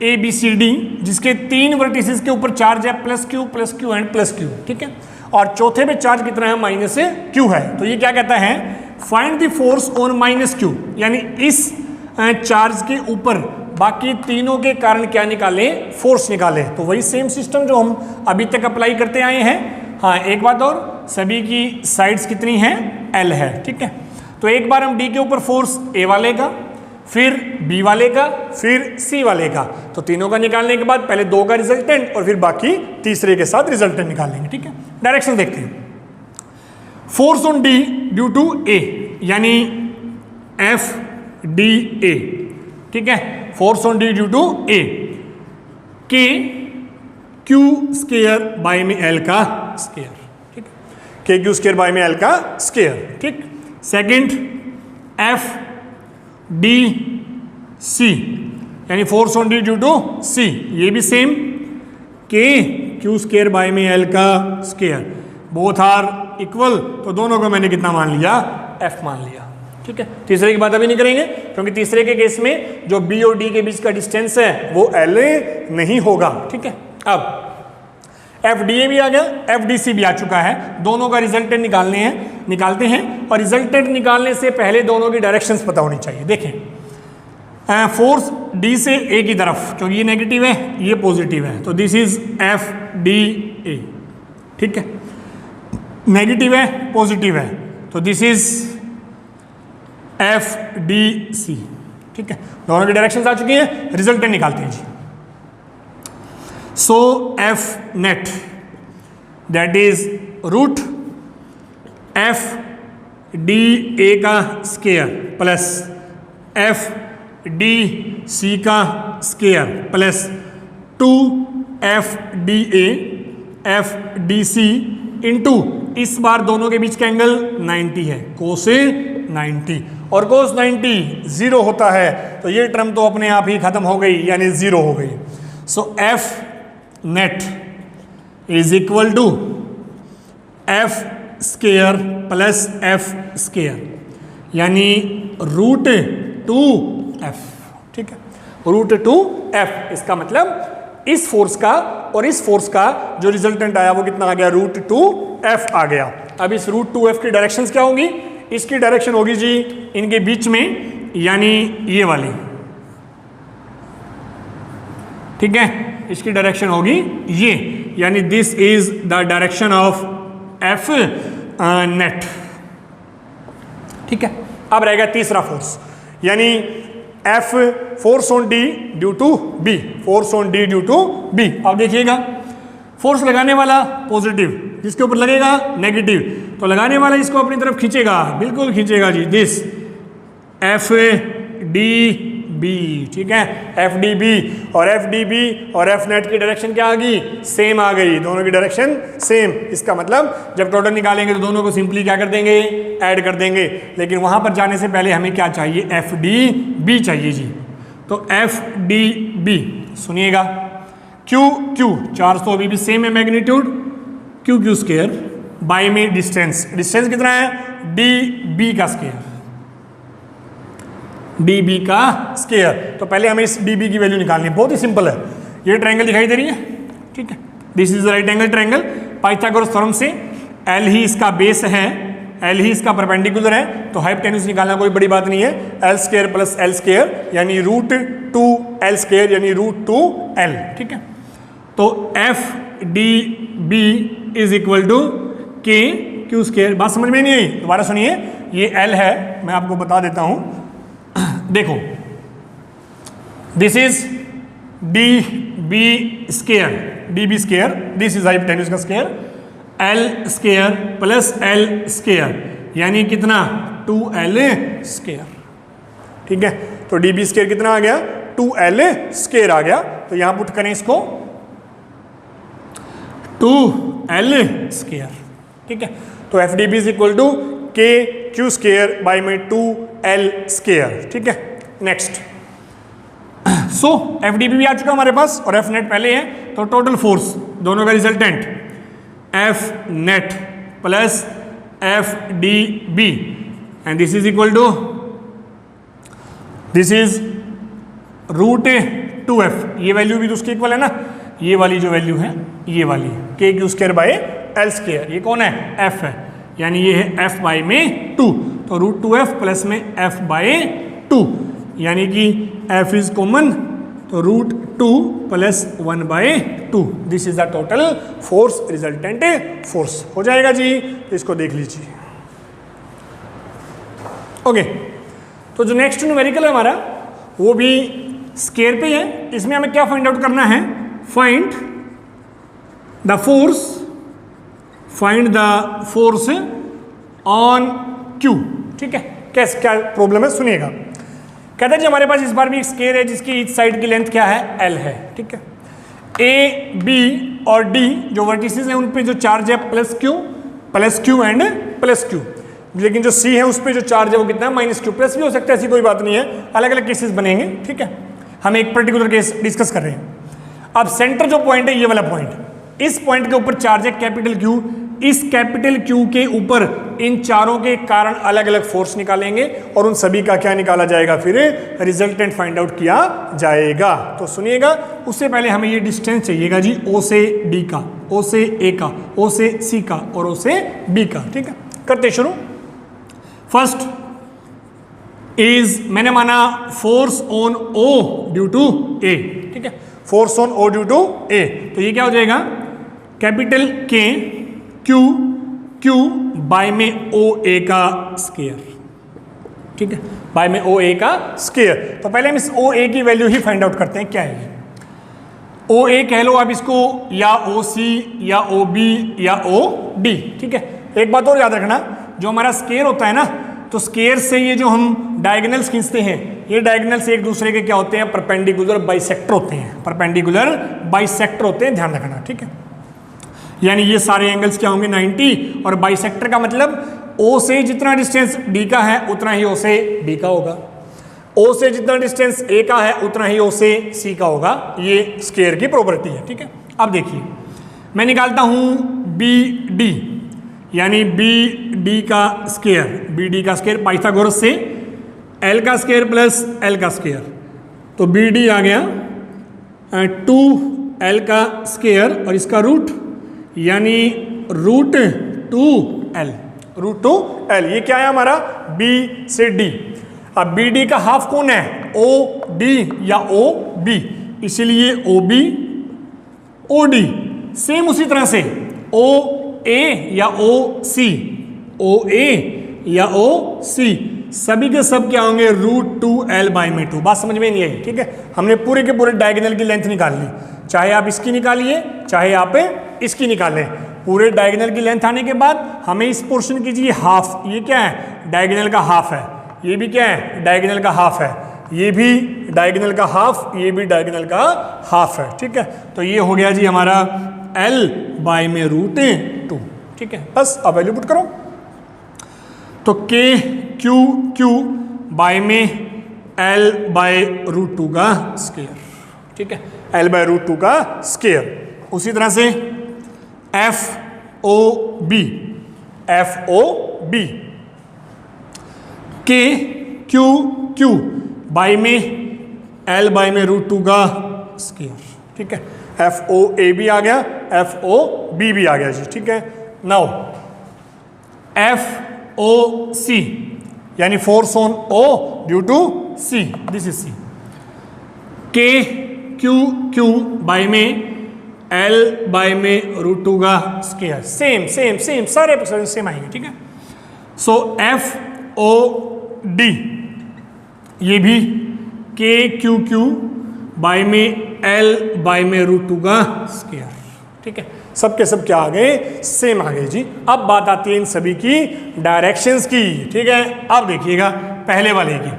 A: ABCD जिसके 3 वर्टिसेस के ऊपर चार्ज है +Q एंड +Q, ठीक है। और चौथे पे चार्ज कितना है, -Q है। तो ये क्या कहता है, find the force on -Q, यानी इस चार्ज के ऊपर बाकी तीनों के कारण क्या निकालें, फोर्स निकालें। तो वही सेम सिस्टम जो हम अभी तक अप्लाई करते आए हैं। हाँ, एक बात और, सभी की साइड्स कितनी हैं, L है, ठीक है। तो एक बार हम D के ऊपर फोर्स A वाले का, फिर B वाले का, फिर C वाले का, तो तीनों का निकालने के बाद पहले 2 का रिजल्टेंट और फिर बाकी तीसरे के साथ रिजल्टेंट निकालेंगे, ठीक है। डायरेक्शन देखते हैं। Force on D due to A, यानी FDA, ठीक है। Force on D due to A, K Q square by में L का स्क्वायर, ठीक है। K Q स्क्वायर बाय में L का स्क्वायर, ठीक। सेकंड FDC, यानी force on D due to C, ये भी same K Q square by में L का स्क्वायर, बोथ आर इक्वल, तो दोनों को मैंने कितना मान लिया, F मान लिया, ठीक है। तीसरे की बात अभी नहीं करेंगे क्योंकि तीसरे के केस में जो B और D के बीच का डिस्टेंस है वो L नहीं होगा, ठीक है। अब FDA भी आ गया, FDC भी आ चुका है, दोनों का रिजल्टेंट निकालते हैं। और रिजल्टेंट निकालने से पहले दोनों की डायरेक्शंस पता होनी चाहिए। देखें, फोर्स D से A की तरफ, क्योंकि ये नेगेटिव है ये पॉजिटिव है, तो दिस इज FDA, ठीक है। नेगेटिव है पॉजिटिव है, तो दिस इज FDC, ठीक है। दोनों की डायरेक्शंस आ चुकी हैं, रिजल्टेंट निकालते हैं जी। So F net that is root FDA का स्क्वायर प्लस FDC का square plus 2FDA FDC into, इस बार दोनों के बीच का एंगल 90 है, कोस 90, और कोस 90 0 होता है, तो ये टर्म तो अपने आप ही खत्म हो गई, यानी 0 हो गई। So F net is equal to square plus F square, यानी रूट 2f, ठीक है, रूट 2f। इसका मतलब इस फोर्स का और इस फोर्स का जो रिजल्टेंट आया वो कितना आ गया, रूट 2f आ गया। अब इस रूट 2f की डायरेक्शंस क्या होंगी, इसकी डायरेक्शन होगी जी इनके बीच में, यानी ये वाली, ठीक है, इसकी डायरेक्शन होगी ये, यानी this is the direction of F net, ठीक है। अब रहेगा तीसरा फोर्स, यानी F force on D due to B, force on D due to B. अब देखिएगा, फोर्स लगाने वाला पॉजिटिव, जिसके ऊपर लगेगा नेगेटिव, तो लगाने वाला इसको अपनी तरफ खींचेगा, बिल्कुल खींचेगा जी, दिस एफ डी बी, ठीक है, एफ डी बी, और एफ डी बी और एफ नेट की डायरेक्शन क्या आ गई, सेम आ गई, दोनों की डायरेक्शन सेम। इसका मतलब जब टोटल निकालेंगे तो दोनों को सिंपली क्या कर देंगे, ऐड कर देंगे। लेकिन वहां पर जाने से पहले हमें क्या चाहिए, एफ डी बी चाहिए जी। तो एफ डी बी सुनिएगा, क्यू क्यू चार्ज तो अभी भी सेम है magnitude, Q Q square by में डिस्टेंस, डिस्टेंस कितना है, डी बी का स्केयर, डी बी का स्केयर। तो पहले हमें इस डी बी की वैल्यू निकालनी है, बहुत ही सिंपल है। ये ट्रायंगल दिखाई दे रही है, ठीक है, this is right angle triangle. Pythagoras theorem से एल ही इसका बेस है, एल ही इसका परपेंडिकुलर है, तो हाइपोटेन्यूज निकालना कोई बड़ी बात नहीं है। L square plus L square यानी रूट 2 एल स्केयर यानी रूट 2 एल, ठीक है। तो F D B is equal to K Q square. बात समझ में नहीं आई, दोबारा सुनिए, ये एल है, मैं आपको बता देता हूं, देखो, this is D B square, D B square, this is hypotenuse का square, L square plus L square यानी कितना, 2l स्केयर, ठीक है। तो डी बी स्केयर कितना आ गया, 2l स्केयर आ गया। तो यहां पुट करें इसको 2l स्केयर, ठीक है। तो F D B is equal to K Q square by में 2l स्केयर, ठीक है। Next, so F D B भी आ चुका हमारे पास और एफ नेट पहले है, तो टोटल फोर्स दोनों का resultant F net plus F D B and this is equal to, this is root 2f, ये वैल्यू भी तो उसकी इक्वल है ना, ये वाली जो वैल्यू है ये वाली के Q square by L square, ये कौन है, एफ है, यानी ये है एफ बाई में 2, तो रूट 2f प्लस में एफ बाई 2 यानी कि एफ इज कॉमन, तो root 2 plus 1 by 2, this is the total force, resultant force हो जाएगा जी। तो इसको देख लीजिए, ओके। तो जो नेक्स्ट न्यूमेरिकल है हमारा वो भी स्केयर पे है, इसमें हमें क्या फाइंड आउट करना है, find the force, find the force on Q, ठीक है। कैसे, क्या प्रॉब्लम है सुनिएगा। कहते हैं जी हमारे पास इस बार भी एक स्केयर है जिसकी इस साइड की लेंथ क्या है, एल है, ठीक है। ए बी और डी जो वर्टिसेस हैं उन पे जो चार्ज है plus Q and plus Q, लेकिन जो सी है उस पे जो चार्ज है वो कितना है, माइनस क्यू। प्लस भी हो सकता है, ऐसी कोई बात नहीं है, अलग अलग केसेस बनेंगे, ठीक है। हम एक पर्टिकुलर केस डिस्कस कर रहे हैं। अब सेंटर जो पॉइंट है ये वाला पॉइट, इस पॉइंट के ऊपर चार्ज है कैपिटल क्यू, इस कैपिटल क्यू के ऊपर इन चारों के कारण अलग अलग फोर्स निकालेंगे और उन सभी का क्या निकाला जाएगा, फिर रिजल्टेंट फाइंड आउट किया जाएगा। तो सुनिएगा, उससे पहले हमें ये डिस्टेंस चाहिएगा जी, ओ से डी का, ओ से ए का, ओ से सी का और ओ से बी का, ठीक है। करते शुरू। फर्स्ट इज, मैंने माना force on O due to A, ठीक है, force on O due to A, तो ये क्या हो जाएगा, कैपिटल के क्यू बाय में ओ ए का स्केयर, ठीक है, बाय में ओ ए का स्केयर। तो पहले हम इस ओ ए की वैल्यू ही फाइंड आउट करते हैं, क्या है ये ओ ए कह लो आप इसको, या ओ सी या ओ बी या ओ डी, ठीक है। एक बात और याद रखना, जो हमारा स्केयर होता है ना, तो स्केयर से ये जो हम डायगोनल्स खींचते हैं, ये डायगोनल्स एक दूसरे के क्या होते हैं, परपेंडिकुलर बाइसेक्टर होते हैं, परपेंडिकुलर बाइसेक्टर होते हैं, ध्यान रखना, ठीक है। यानी ये सारे एंगल्स क्या होंगे, 90, और बाइसेक्टर का मतलब ओ से जितना डिस्टेंस डी का है उतना ही ओ से बी का होगा, ओ से जितना डिस्टेंस ए का है उतना ही ओ से सी का होगा। ये स्केयर की प्रॉपर्टी है, ठीक है। अब देखिए मैं निकालता हूं बी डी, यानी बी डी का स्क्वायर, बी डी का स्क्वायर पाइथागोरस से एल का स्क्वायर प्लस एल का स्क्वायर, तो बी डी आ गया 2 एल का स्क्वायर और इसका रूट, यानी रूट 2 एल। ये क्या है हमारा, बी से डी। अब बी डी का हाफ कौन है, ओ डी या ओ बी, इसीलिए O B O D. Same उसी तरह से ओ ए या ओ सी, ओ ए या ओ सी, सभी के सब क्या होंगे, रूट 2l/2। बात समझ में नहीं आई, ठीक है। हमने पूरे के पूरे डायगोनल की लेंथ निकाल ली, चाहे आप इसकी निकालिए चाहे आप इसकी निकालें। पूरे डायगोनल की लेंथ आने के बाद हमें इस पोर्शन कीजिए हाफ, ये क्या है, डायगोनल का हाफ है, ये भी क्या है, डायगोनल का हाफ है, ये भी डायगोनल का हाफ, ये भी डायगोनल का हाफ है, ठीक है। तो ये हो गया जी हमारा l/√2, ठीक है। बस अब वैल्यू पुट करो, तो k q बाय में l/√2 का स्क्वायर, ठीक है, l/√2 का स्क्वायर। उसी तरह से FOB k q बाय में l/√2 का स्क्वायर, ठीक है। FOAB आ गया, FOB भी आ गया जी, ठीक है। नाउ FOC यानी force on O due to C, this is C। k q by में l/√2 का स्क्वायर, सेम सारे सेम आएंगे, ठीक है। सो FOD ये भी k q बाय में l/√2 का स्क्वायर, ठीक है। सब के सब क्या आ गए, सेम आ गए जी। अब बात आती है इन सभी की डायरेक्शंस की, ठीक है। अब देखिएगा पहले वाले की,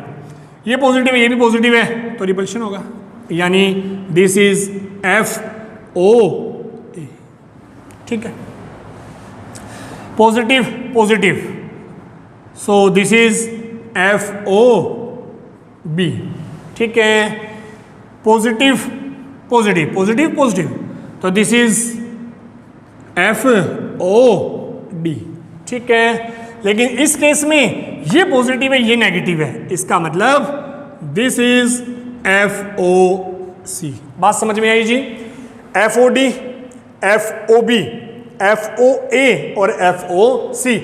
A: ये पॉजिटिव है, ये भी पॉजिटिव है, तो रिपल्शन होगा, यानी दिस इज FOA, ठीक है, positive, so this is FOB, ठीक है, पॉजिटिव, तो दिस इज FOD, ठीक है। लेकिन इस केस में ये पॉजिटिव है, ये नेगेटिव है, इसका मतलब दिस इज FOC। बात समझ में आई जी। FOD, FOB, FOA और FOC,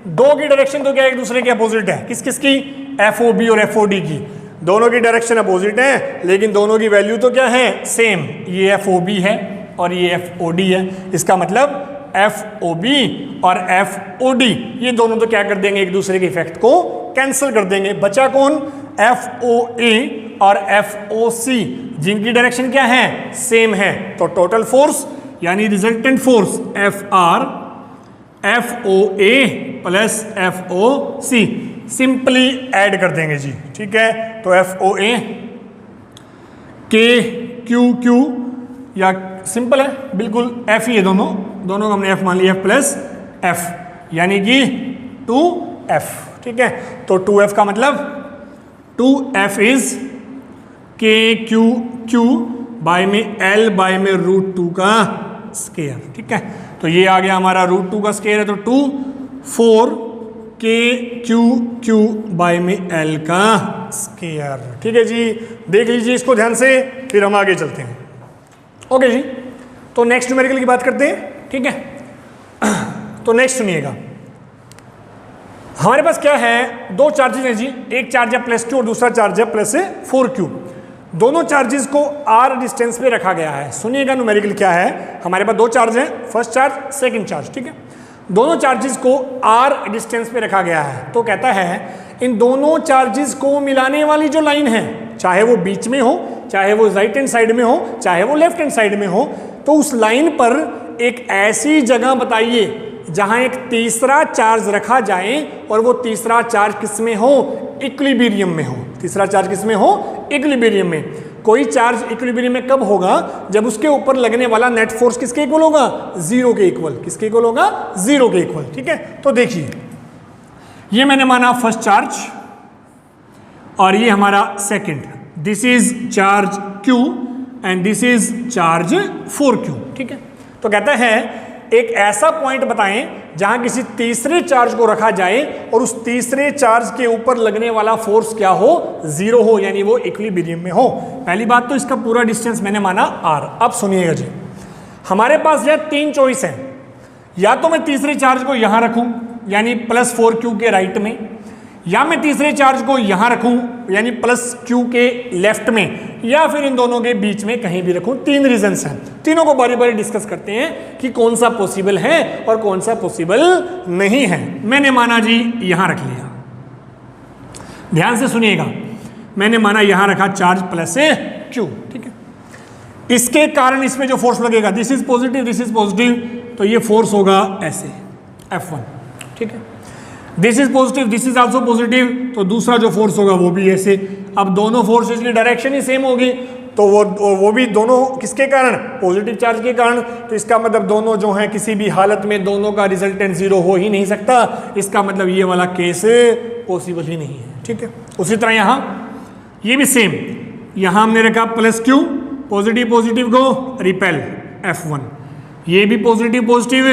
A: दो की डायरेक्शन तो क्या एक दूसरे के अपोजिट है, किस किस की, FOB और FOD की, दोनों की डायरेक्शन अपोजिट है, लेकिन दोनों की वैल्यू तो क्या है, सेम। ये FOB है और ये FOD है, इसका मतलब FOB और FOD ये दोनों तो क्या कर देंगे, एक दूसरे के इफेक्ट को कैंसिल कर देंगे। बचा कौन, FOA और FOC, जिनकी डायरेक्शन क्या है, सेम है। तो टोटल फोर्स यानी resultant force FR FOA plus FOC simply add कर देंगे जी, ठीक है। तो FOA KQQ या सिंपल है बिल्कुल, F ही है, दोनों को हमने F मान लिया, प्लस F यानी कि 2F, ठीक है। तो 2F का मतलब 2F इज KQQ बाय में l/√2 का स्क्वायर, ठीक है। तो ये आ गया हमारा √2 का स्क्वायर है, तो 2 4 KQQ बाय में l का स्क्वायर, ठीक है जी। देख लीजिए इसको ध्यान से, फिर हम आगे चलते हैं। ओके जी, तो नेक्स्ट न्यूमेरिकल की बात करते हैं, ठीक है। तो नेक्स्ट सुनिएगा, हमारे पास क्या है, दो चार्जेस हैं जी, एक चार्ज है +2 और दूसरा चार्ज है +4Q। दोनों चार्जेस को r डिस्टेंस पे रखा गया है। सुनिएगा न्यूमेरिकल क्या है, हमारे पास दो चार्ज हैं, फर्स्ट चार्ज सेकंड चार्ज, ठीक है। दोनों चार्जेस को r डिस्टेंस पे रखा गया है, तो कहता है इन दोनों चार्जेस को मिलाने वाली जो लाइन है, चाहे वो बीच में हो, चाहे वो राइट हैंड साइड में हो, चाहे वो लेफ्ट हैंड साइड में हो, तो उस लाइन पर एक ऐसी जगह बताइए जहां एक तीसरा चार्ज रखा जाए और वो तीसरा चार्ज किस में हो, इक्विलिब्रियम में हो। तीसरा चार्ज किस में हो, इक्विलिब्रियम में। कोई चार्ज इक्विलिब्रियम में कब होगा, जब उसके ऊपर लगने वाला नेट फोर्स किसके इक्वल होगा, 0 के इक्वल। किसके इक्वल होगा, 0 के इक्वल, ठीक है। तो देखिए ये मैंने माना फर्स्ट चार्ज और ये हमारा second, this is charge Q and this is charge 4Q, ठीक है। तो कहता है एक ऐसा पॉइंट बताएं जहां किसी तीसरे चार्ज को रखा जाए और उस तीसरे चार्ज के ऊपर लगने वाला फोर्स क्या हो, 0 हो, यानी वो इक्विलिब्रियम में हो। पहली बात तो इसका पूरा डिस्टेंस मैंने माना r। अब सुनिएगा जी, हमारे पास यह 3 चॉइस है, या तो मैं तीसरे चार्ज को यहां रखूं यानी +4q के राइट में, या मैं तीसरे चार्ज को यहां रखूं यानी +q के लेफ्ट में, या फिर इन दोनों के बीच में कहीं भी रखूं। 3 रीजंस हैं, तीनों को बारी बारी डिस्कस करते हैं कि कौन सा पॉसिबल है और कौन सा पॉसिबल नहीं है। मैंने माना जी यहां रख लिया, ध्यान से सुनिएगा, मैंने माना यहां रखा चार्ज +q, ठीक है। इसके कारण इसमें जो फोर्स लगेगा, this is positive this is positive, तो ये फोर्स होगा ऐसे F1, ठीक है। This is positive this is also positive, तो दूसरा जो फोर्स होगा वो भी ऐसे। अब दोनों फोर्सेस की डायरेक्शन ही सेम होगी, तो वो भी दोनों किसके कारण, पॉजिटिव चार्ज के कारण। तो इसका मतलब दोनों जो हैं किसी भी हालत में दोनों का रिजल्टेंट 0 हो ही नहीं सकता। इसका मतलब ये वाला केस पॉसिबल ही नहीं है, ठीक है। उसी तरह यहाँ ये भी सेम, यहाँ हमने रखा +q, पॉजिटिव पॉजिटिव को रिपेल F1, ये भी पॉजिटिव पॉजिटिव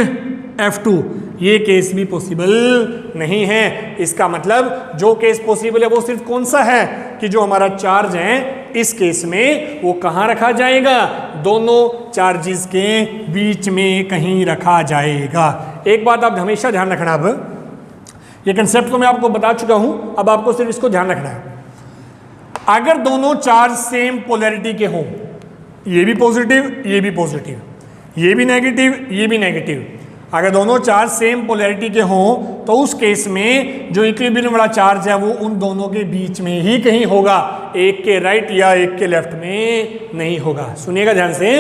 A: F2, ये केस भी पॉसिबल नहीं है। इसका मतलब जो केस पॉसिबल है वो सिर्फ कौन सा है कि जो हमारा चार्ज है इस केस में वो कहाँ रखा जाएगा, दोनों चार्जेस के बीच में कहीं रखा जाएगा। एक बात आप हमेशा ध्यान रखना, अब ये कंसेप्ट तो मैं आपको बता चुका हूं, अब आपको सिर्फ इसको ध्यान रखना है। अगर दोनों चार्ज सेम पोलैरिटी के हों, ये भी पॉजिटिव ये भी पॉजिटिव, ये भी नेगेटिव ये भी नेगेटिव, अगर दोनों चार्ज सेम पोलैरिटी के हों तो उस केस में जो इक्विलिब्रियम वाला चार्ज है वो उन दोनों के बीच में ही कहीं होगा, एक के राइट या एक के लेफ्ट में नहीं होगा। सुनिएगा ध्यान से,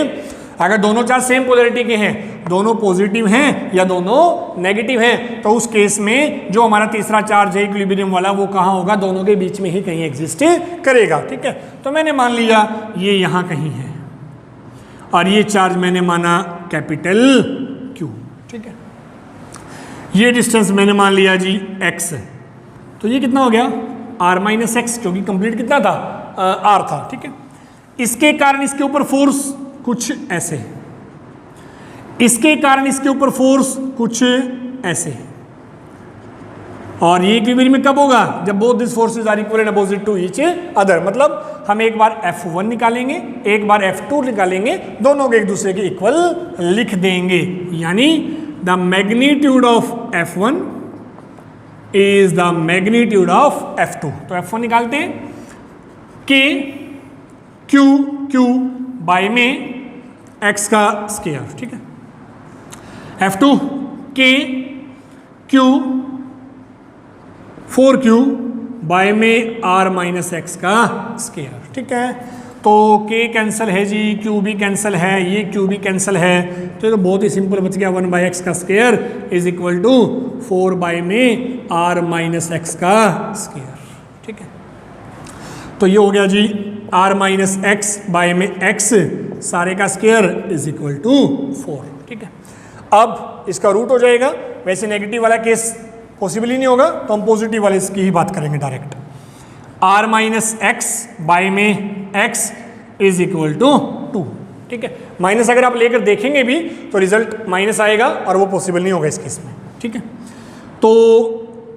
A: अगर दोनों चार्ज सेम पोलैरिटी के हैं, दोनों पॉजिटिव हैं या दोनों नेगेटिव हैं, तो उस केस में जो हमारा तीसरा चार्ज है इक्विलिब्रियम वाला वो कहाँ होगा, दोनों के बीच में ही कहीं एग्जिस्ट करेगा, ठीक है। तो मैंने मान लिया ये यहाँ कहीं है और ये चार्ज मैंने माना कैपिटल Q, ठीक है। ये डिस्टेंस मैंने मान लिया जी x, तो ये कितना हो गया r-x, क्योंकि कंप्लीट कितना था r था, ठीक है। इसके कारण इसके ऊपर फोर्स कुछ ऐसे, इसके कारण इसके ऊपर फोर्स कुछ ऐसे, और ये इक्विलिब्रियम में कब होगा, जब both this forces are equal and opposite to each other. मतलब हम एक बार F1 निकालेंगे एक बार F2 निकालेंगे, दोनों को एक दूसरे के इक्वल लिख देंगे, यानी the magnitude of F1 is the magnitude of F2। तो F1 निकालते हैं, K Q बाय में x का स्क्वायर, ठीक है। F2 K Q 4Q by में r-x का स्क्वायर, ठीक है। तो K कैंसिल है जी, Q भी कैंसिल है, ये Q भी कैंसिल है, तो ये तो बहुत ही सिंपल बच गया, 1/x का square is equal to 4 by में r-x का स्क्वायर, ठीक है। तो ये हो गया जी r-x बाय में x सारे का स्क्वायर इज इक्वल टू 4, ठीक है। अब इसका रूट हो जाएगा, वैसे नेगेटिव वाला केस पॉसिबल ही नहीं होगा, तो हम पॉजिटिव वाले की ही बात करेंगे डायरेक्ट। r-x बाय में x इज इक्वल टू 2, ठीक है। माइनस अगर आप लेकर देखेंगे भी तो रिजल्ट माइनस आएगा और वो पॉसिबल नहीं होगा इस केस में, ठीक है। तो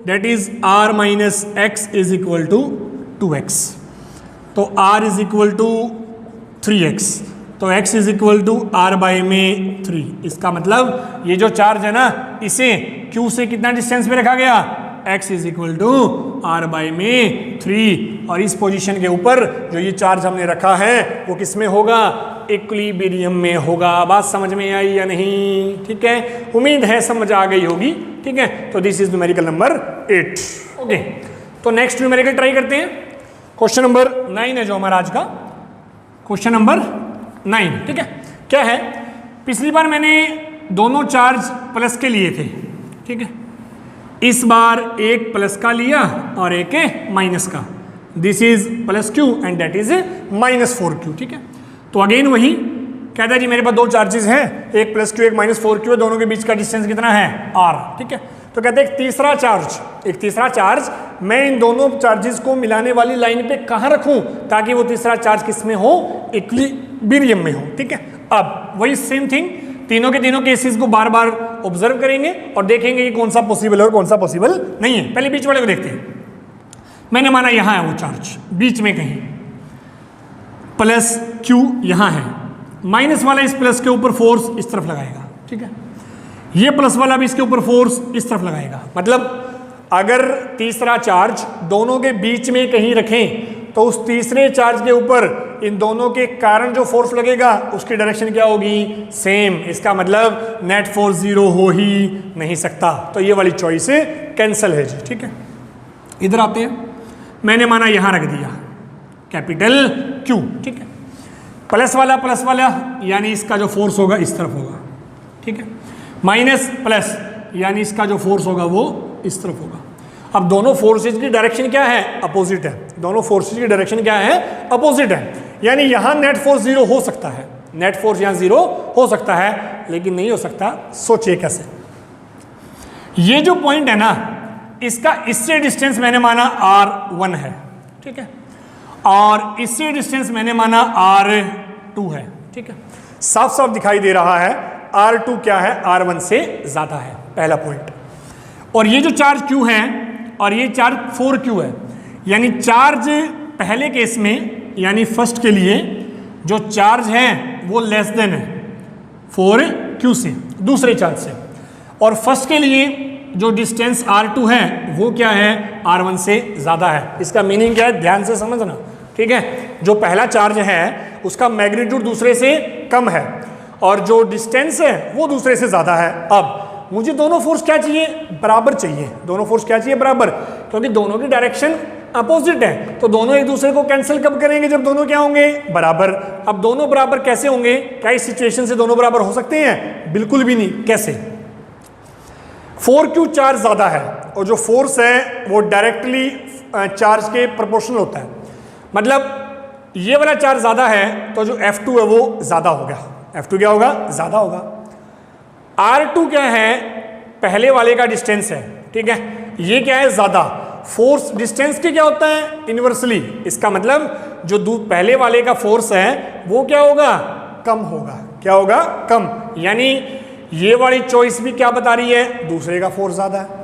A: that is r-x is equal to 2x, तो r is equal to 3x, तो x is equal to r by में 3। इसका मतलब ये जो चार्ज है ना, इसे q से कितना डिस्टेंस पे रखा गया, x is equal to r by में 3, और इस पोजीशन के ऊपर जो ये चार्ज हमने रखा है वो किस में होगा, इक्विलिब्रियम में होगा। बात समझ में आई या नहीं, ठीक है। उम्मीद है समझ आ गई होगी, ठीक है। तो this is numerical number 8, okay. तो नेक्स्ट न्यूमेरिकल ट्राई करते हैं, क्वेश्चन नंबर 9 है जो हमारा आज का क्वेश्चन नंबर 9, ठीक है। क्या है, पिछली बार मैंने दोनों चार्ज प्लस के लिए थे, ठीक है। इस बार एक प्लस का लिया और एक माइनस का, this is +q and that is -4q, ठीक है। तो अगेन वही कहता है जी मेरे पास दो चार्जेस हैं, एक +q एक -4q है, दोनों के बीच का डिस्टेंस कितना है r, ठीक है। तो कहते हैं एक तीसरा चार्ज मैं इन दोनों चार्जेस को मिलाने वाली लाइन पे कहाँ रखूं ताकि वो तीसरा चार्ज किस में हो, इक्विलिब्रियम में हो, ठीक है। अब वही सेम थिंग तीनों के तीनों केसेस को बार बार ऑब्जर्व करेंगे और देखेंगे कि कौन सा पॉसिबल है और कौन सा पॉसिबल नहीं है। पहले बीच वाले को देखते हैं। मैंने माना यहां है वो चार्ज बीच में कहीं, प्लस क्यू यहां है, माइनस वाला इस प्लस के ऊपर फोर्स इस तरफ लगाएगा, ठीक है, ये प्लस वाला भी इसके ऊपर फोर्स इस तरफ लगाएगा। मतलब अगर तीसरा चार्ज दोनों के बीच में कहीं रखें तो उस तीसरे चार्ज के ऊपर इन दोनों के कारण जो फोर्स लगेगा उसकी डायरेक्शन क्या होगी, सेम। इसका मतलब नेट फोर्स जीरो हो ही नहीं सकता, तो ये वाली चॉइस कैंसिल है जी, ठीक है। इधर आते हैं, मैंने माना यहां रख दिया कैपिटल क्यू, ठीक है, प्लस वाला यानी इसका जो फोर्स होगा इस तरफ होगा, ठीक है, माइनस प्लस यानी इसका जो फोर्स होगा वो इस तरफ होगा। अब दोनों फोर्सेज की डायरेक्शन क्या है, अपोजिट है। दोनों फोर्सेज की डायरेक्शन क्या है, अपोजिट है। यानी यहां नेट फोर्स जीरो हो सकता है, नेट फोर्स यहां जीरो हो सकता है, लेकिन नहीं हो सकता। सोचिए कैसे। ये जो पॉइंट है ना, इसका इससे डिस्टेंस मैंने माना R1 है, ठीक है, और इससे डिस्टेंस मैंने माना R2 है, ठीक है। साफ साफ दिखाई दे रहा है R2 क्या है, R1 से ज्यादा है, पहला पॉइंट। और ये जो चार्ज Q है और ये चार्ज 4Q है, यानी चार्ज पहले केस में यानी फर्स्ट के लिए जो चार्ज है वो लेस देन है 4Q से, दूसरे चार्ज से, और फर्स्ट के लिए जो डिस्टेंस R2 है वो क्या है, R1 से ज्यादा है। इसका मीनिंग क्या है, ध्यान से समझना, ठीक है। जो पहला चार्ज है उसका मैग्नीट्यूड दूसरे से कम है और जो डिस्टेंस है वो दूसरे से ज्यादा है। अब मुझे दोनों फोर्स क्या चाहिए, बराबर चाहिए। दोनों फोर्स क्या चाहिए, बराबर, क्योंकि दोनों की डायरेक्शन अपोजिट है। तो दोनों एक दूसरे को कैंसिल कब करेंगे, जब दोनों क्या होंगे, बराबर। अब दोनों बराबर कैसे होंगे, क्या इस सिचुएशन से दोनों बराबर हो सकते हैं, बिल्कुल भी नहीं। कैसे, 4Q चार्ज ज्यादा है और जो फोर्स है वो डायरेक्टली चार्ज के प्रोपोर्शनल होता है। मतलब ये वाला चार्ज ज्यादा है तो जो F2 है वो ज्यादा होगा। F2 क्या होगा, ज्यादा होगा। R2 क्या है, पहले वाले का डिस्टेंस है, ठीक है, ये क्या है, ज्यादा। फोर्स डिस्टेंस के क्या होता है, इनवर्सली। इसका मतलब जो पहले वाले का फोर्स है वो क्या होगा, कम होगा। क्या होगा, कम। यानी ये वाली चॉइस भी क्या बता रही है, दूसरे का फोर्स ज्यादा है।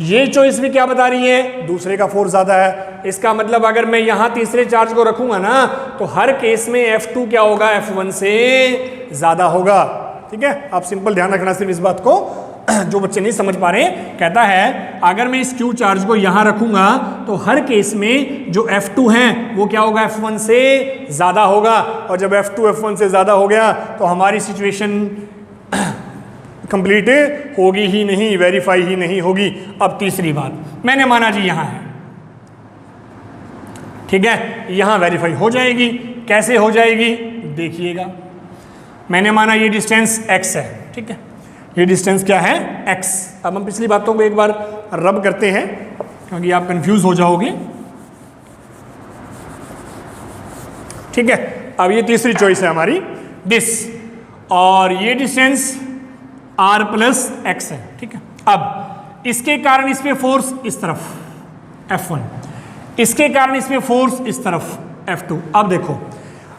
A: ये चॉइस भी क्या बता रही है, दूसरे का फोर्स ज्यादा है। इसका मतलब अगर मैं यहां तीसरे चार्ज को रखूंगा ना तो हर केस में F2 क्या होगा, F1 से ज्यादा होगा, ठीक है। आप सिंपल ध्यान रखना सिर्फ इस बात को, जो बच्चे नहीं समझ पा रहे। कहता है अगर मैं इस Q चार्ज को यहां रखूंगा तो हर केस में जो F2 है वो क्या होगा, F1 से ज्यादा होगा। और जब F2 F1 से ज्यादा हो गया तो हमारी सिचुएशन कंप्लीट होगी ही नहीं, वेरीफाई ही नहीं होगी। अब तीसरी बात, मैंने माना जी यहां है, ठीक है, यहां वेरीफाई हो जाएगी। कैसे हो जाएगी, देखिएगा। मैंने माना ये डिस्टेंस x है, ठीक है, ये डिस्टेंस क्या है, x। अब हम पिछली बातों को एक बार रब करते हैं क्योंकि आप कंफ्यूज हो जाओगे, ठीक है। अब ये तीसरी चॉइस है हमारी, दिस, और ये डिस्टेंस r प्लस x है, ठीक है। अब इसके कारण इस पे फोर्स इस तरफ F1, इसके कारण इस पे फोर्स इस तरफ F2। अब देखो,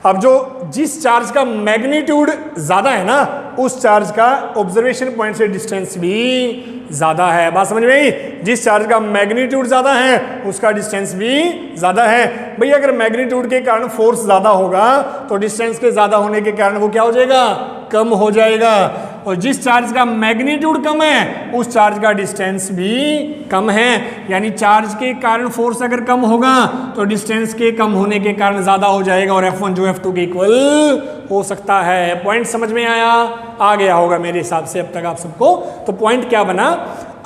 A: अब जो जिस चार्ज का मैग्नीट्यूड ज्यादा है ना उस चार्ज का ऑब्जर्वेशन पॉइंट से डिस्टेंस भी ज्यादा है। बात समझ में आई, जिस चार्ज का मैग्नीट्यूड ज्यादा है उसका डिस्टेंस भी ज्यादा है। भैया अगर मैग्नीट्यूड के कारण फोर्स ज्यादा होगा तो डिस्टेंस के ज्यादा होने के कारण वो क्या हो जाएगा, कम हो जाएगा। और जिस चार्ज का मैग्नीट्यूड कम है उस चार्ज का डिस्टेंस भी कम है। यानी चार्ज के कारण फोर्स अगर कम होगा तो डिस्टेंस के कम होने के कारण ज्यादा हो जाएगा और F1 जो F2 के इक्वल हो सकता है। पॉइंट समझ में आया, आ गया होगा मेरे हिसाब से अब तक आप सबको। तो पॉइंट क्या बना,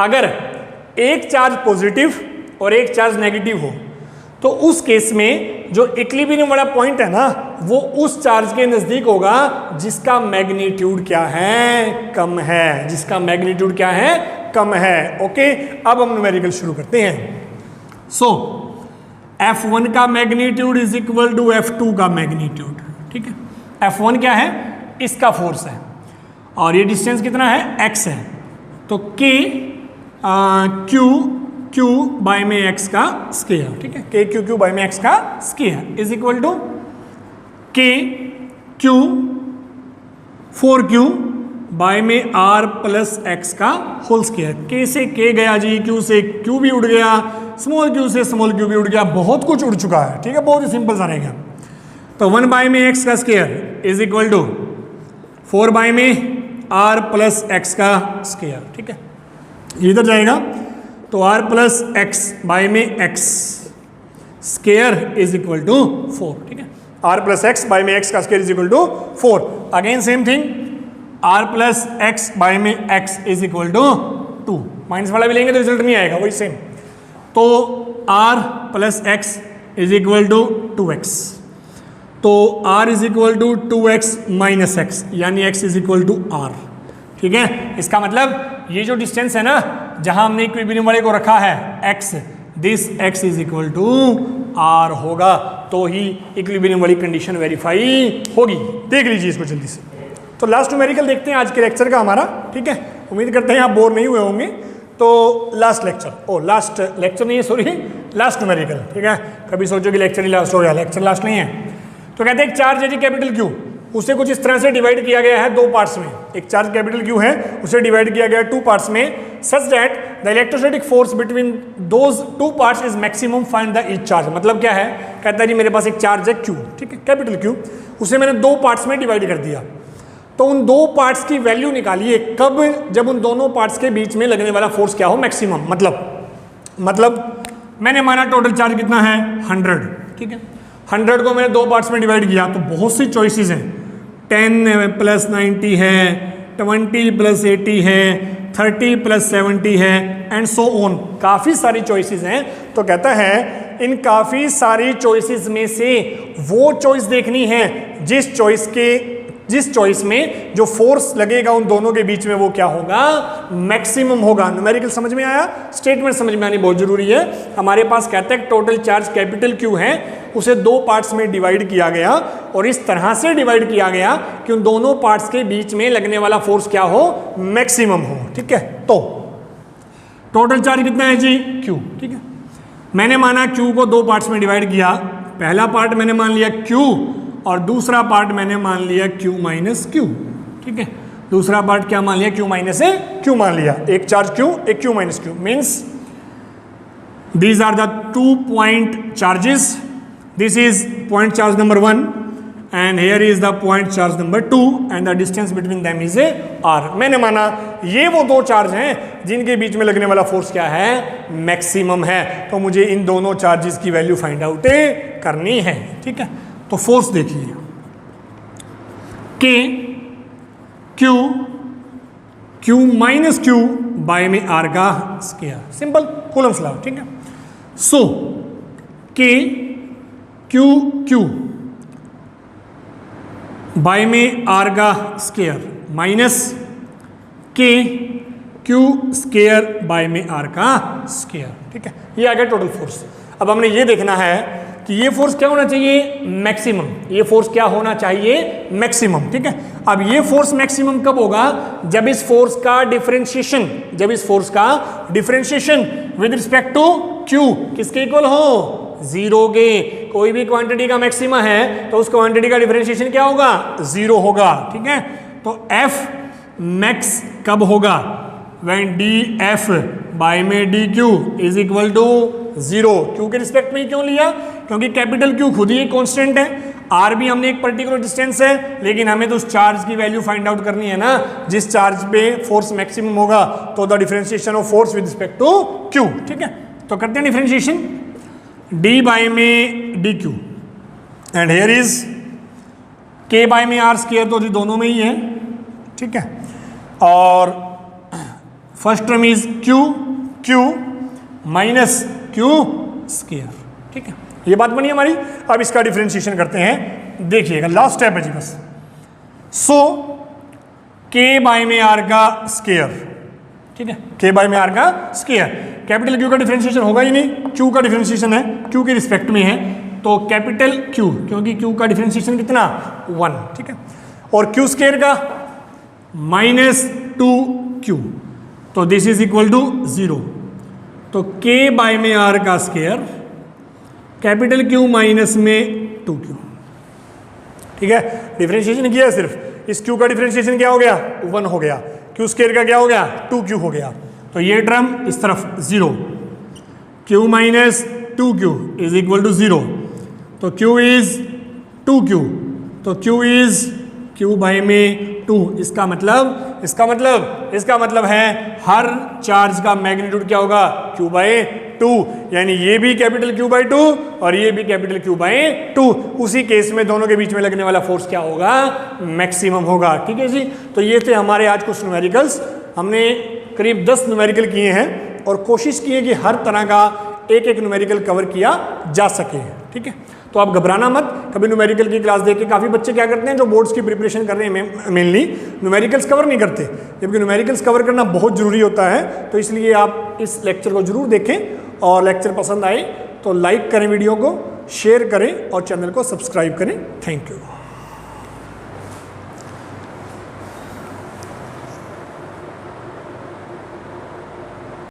A: अगर एक चार्ज पॉजिटिव और एक चार्ज नेगेटिव हो तो उस केस में जो इक्विलिब्रियम वाला पॉइंट है ना वो उस चार्ज के नजदीक होगा जिसका मैग्नीट्यूड क्या है, कम है, जिसका मैग्नीट्यूड क्या है, कम है। ओके, अब हम न्यूमेरिकल शुरू करते हैं। सो F1 का magnitude is equal to F2 का मैग्नीट्यूड, ठीक है। F1 क्या है, इसका फोर्स है और ये डिस्टेंस कितना है, x है। तो K Q बाय में x का स्क्वायर, ठीक है, K Q बाय में x का square is equal to K Q 4Q by में आर प्लस एक्स का होल स्क्वायर। के से के गया जी, क्यू से क्यू भी उड़ गया, स्मॉल क्यू से स्मॉल क्यू भी उड़ गया, बहुत कुछ उड़ चुका है, ठीक है, बहुत ही सिंपल सा रहेगा। तो 1 बाय में एक्स का square is equal to 4 by में आर प्लस एक्स का स्क्वायर, ठीक है, ये इधर जाएगा तो आर प्लस एक्स बाय में x square is equal to 4, ठीक है, आर प्लस एक्स बाय में एक्स का square is equal to 4। Again same thing, r plus x by में x is equal to 2, minus वाला भी लेंगे तो रिजल्ट नहीं आएगा, वही सेम। तो are plus X is equal to 2x, तो r is equal to 2x minus X, यानी x is equal to r, ठीक है। इसका मतलब ये जो डिस्टेंस है ना, जहां हमने इक्विलिब्रियम वाले को रखा है x, this x is equal to r होगा, तो ही इक्विलिब्रियम वाली कंडीशन वेरीफाई होगी। देख लीजिए इसको जल्दी से। तो लास्ट न्यूमेरिकल देखते हैं आज के लेक्चर का हमारा, ठीक है, उम्मीद करते हैं आप बोर नहीं हुए होंगे। तो लास्ट लेक्चर नहीं है, सॉरी, लास्ट न्यूमेरिकल, ठीक है, कभी सोचो कि लेक्चर ही लास्ट हो गया, लेक्चर लास्ट नहीं है। तो कहते हैं एक चार्ज है जी कैपिटल क्यू, उसे कुछ इस तरह से डिवाइड किया गया है 2 पार्ट्स में। एक चार्ज कैपिटल क्यू है, उसे डिवाइड किया गया है 2 पार्ट्स में, such that the electrostatic force between those 2 parts is maximum find the each charge. मतलब क्या है, कहता है जी मेरे पास एक चार्ज है क्यू, ठीक है, कैपिटल क्यू, उसे मैंने 2 पार्ट्स में डिवाइड कर दिया, तो उन 2 पार्ट्स की वैल्यू निकालिए कब, जब उन दोनों पार्ट्स के बीच में लगने वाला फोर्स क्या हो, मैक्सिमम। मतलब मैंने माना टोटल चार्ज कितना है 100, ठीक है, 100 को मैंने 2 पार्ट्स में डिवाइड किया, तो बहुत सी चॉइसेस हैं, 10 प्लस 90 है, 20 प्लस 80 है, 30 प्लस 70 है, एंड सो ऑन, काफ़ी सारी चॉइसेस हैं। तो कहता है इन काफ़ी सारी चॉइसेस में से वो चॉइस देखनी है जिस चॉइस में जो फोर्स लगेगा उन दोनों के बीच में वो क्या होगा, मैक्सिमम होगा। न्यूमेरिकल समझ में आया, स्टेटमेंट समझ में आनी बहुत जरूरी है। हमारे पास कहते हैं टोटल चार्ज कैपिटल क्यू है, उसे 2 पार्ट्स में डिवाइड किया गया, और इस तरह से डिवाइड किया गया कि उन दोनों पार्ट्स के बीच में लगने वाला फोर्स क्या हो, मैक्सिमम हो, ठीक है। तो टोटल चार्ज कितना है जी क्यू, ठीक है, मैंने माना क्यू को 2 पार्ट्स में डिवाइड किया, पहला पार्ट मैंने मान लिया क्यू और दूसरा पार्ट मैंने मान लिया क्यू माइनस क्यू, ठीक है, दूसरा पार्ट क्या मान लिया, क्यू माइनस क्यू मान लिया, एक चार्ज क्यू एक Q minus Q, means these are the 2 point charges, this is point charge number 1 and here is the point charge number 2 and the distance between them is R. मैंने माना ये वो 2 charge हैं जिनके बीच में लगने वाला फोर्स क्या है, मैक्सिमम है, तो मुझे इन दोनों चार्जेस की वैल्यू फाइंड आउट करनी है, ठीक है। तो फोर्स देखिए, के क्यू माइनस क्यू बाय में आर का स्क्वायर, सिंपल कूलम्स लॉ, ठीक है। सो के क्यू बाय में आर का स्क्वायर माइनस के क्यू स्क्वायर बाय में आर का स्क्वायर, ठीक है, ये आ गया टोटल फोर्स। अब हमने ये देखना है कि ये फोर्स क्या होना चाहिए, मैक्सिमम, ये फोर्स क्या होना चाहिए, मैक्सिमम, ठीक है। अब ये फोर्स मैक्सिमम कब होगा, जब इस फोर्स का differentiation with respect to Q किसके इक्वल हो, 0 के। कोई भी क्वांटिटी का मैक्सिमा है तो उस क्वांटिटी का डिफरेंशिएशन क्या होगा, 0 होगा, ठीक है। तो एफ मैक्स कब होगा, व्हेन डी एफ बाय में D Q is equal to 0। Q के रिस्पेक्ट में क्यों लिया, क्योंकि कैपिटल क्यू खुद ही एक कांस्टेंट है, आर भी हमने एक पर्टिकुलर डिस्टेंस है, लेकिन हमें तो उस चार्ज की वैल्यू फाइंड आउट करनी है ना, जिस चार्ज पे फोर्स मैक्सिमम होगा, तो the differentiation of force with respect to Q, ठीक है। तो करते हैं डिफरेंशिएशन, डी बाय में D Q and here is K by में आर स्क्वायर, तो जी दोनों में ही है, ठीक है। और first term is Q minus Q square, ठीक है, ये बात बनी हमारी। अब इसका डिफरेंशिएशन करते हैं, देखिएगा लास्ट स्टेप है जी बस। सो के बाय में आर का स्क्वायर, ठीक है, के बाय में आर का स्क्वायर, कैपिटल क्यू का डिफरेंशिएशन होगा ही नहीं, क्यू का डिफरेंशिएशन है, क्यू के रिस्पेक्ट में है, तो कैपिटल क्यू, क्योंकि क्यू का डिफरेंशिएशन कितना 1, ठीक है, और क्यू स्क्वायर का -2q, तो दिस इज इक्वल टू 0। तो k बाय में r का स्क्वायर, कैपिटल Q माइनस में 2q, ठीक है, डिफरेंशिएशन किया है सिर्फ, इस क्यू का डिफरेंशिएशन क्या हो गया 1 हो गया, क्यू स्केयर का क्या हो गया 2q हो गया, तो ये टर्म इस तरफ 0, q minus 2q is equal to 0, तो q इज 2q, तो q इज q बाई में 2, इसका मतलब है हर चार्ज का मैग्नीट्यूड क्या होगा q बाई 2, यानी ये भी कैपिटल Q बाई 2 और ये भी कैपिटल Q बाई 2, उसी केस में दोनों के बीच में लगने वाला फोर्स क्या होगा मैक्सिमम होगा। ठीक है जी, तो ये थे हमारे आज कुछ न्यूमेरिकल्स, हमने करीब 10 न्यूमेरिकल किए हैं और कोशिश की है कि हर तरह का एक एक न्यूमेरिकल कवर किया जा सके। ठीक है, तो आप घबराना मत, कभी न्यूमेरिकल की क्लास देख के काफ़ी बच्चे क्या करते हैं जो बोर्ड्स की प्रिपरेशन कर रहे हैं मेनली न्यूमेरिकल्स कवर नहीं करते, जबकि न्यूमेरिकल्स कवर करना बहुत ज़रूरी होता है। तो इसलिए आप इस लेक्चर को ज़रूर देखें और लेक्चर पसंद आए तो लाइक करें, वीडियो को शेयर करें और चैनल को सब्सक्राइब करें। Thank you.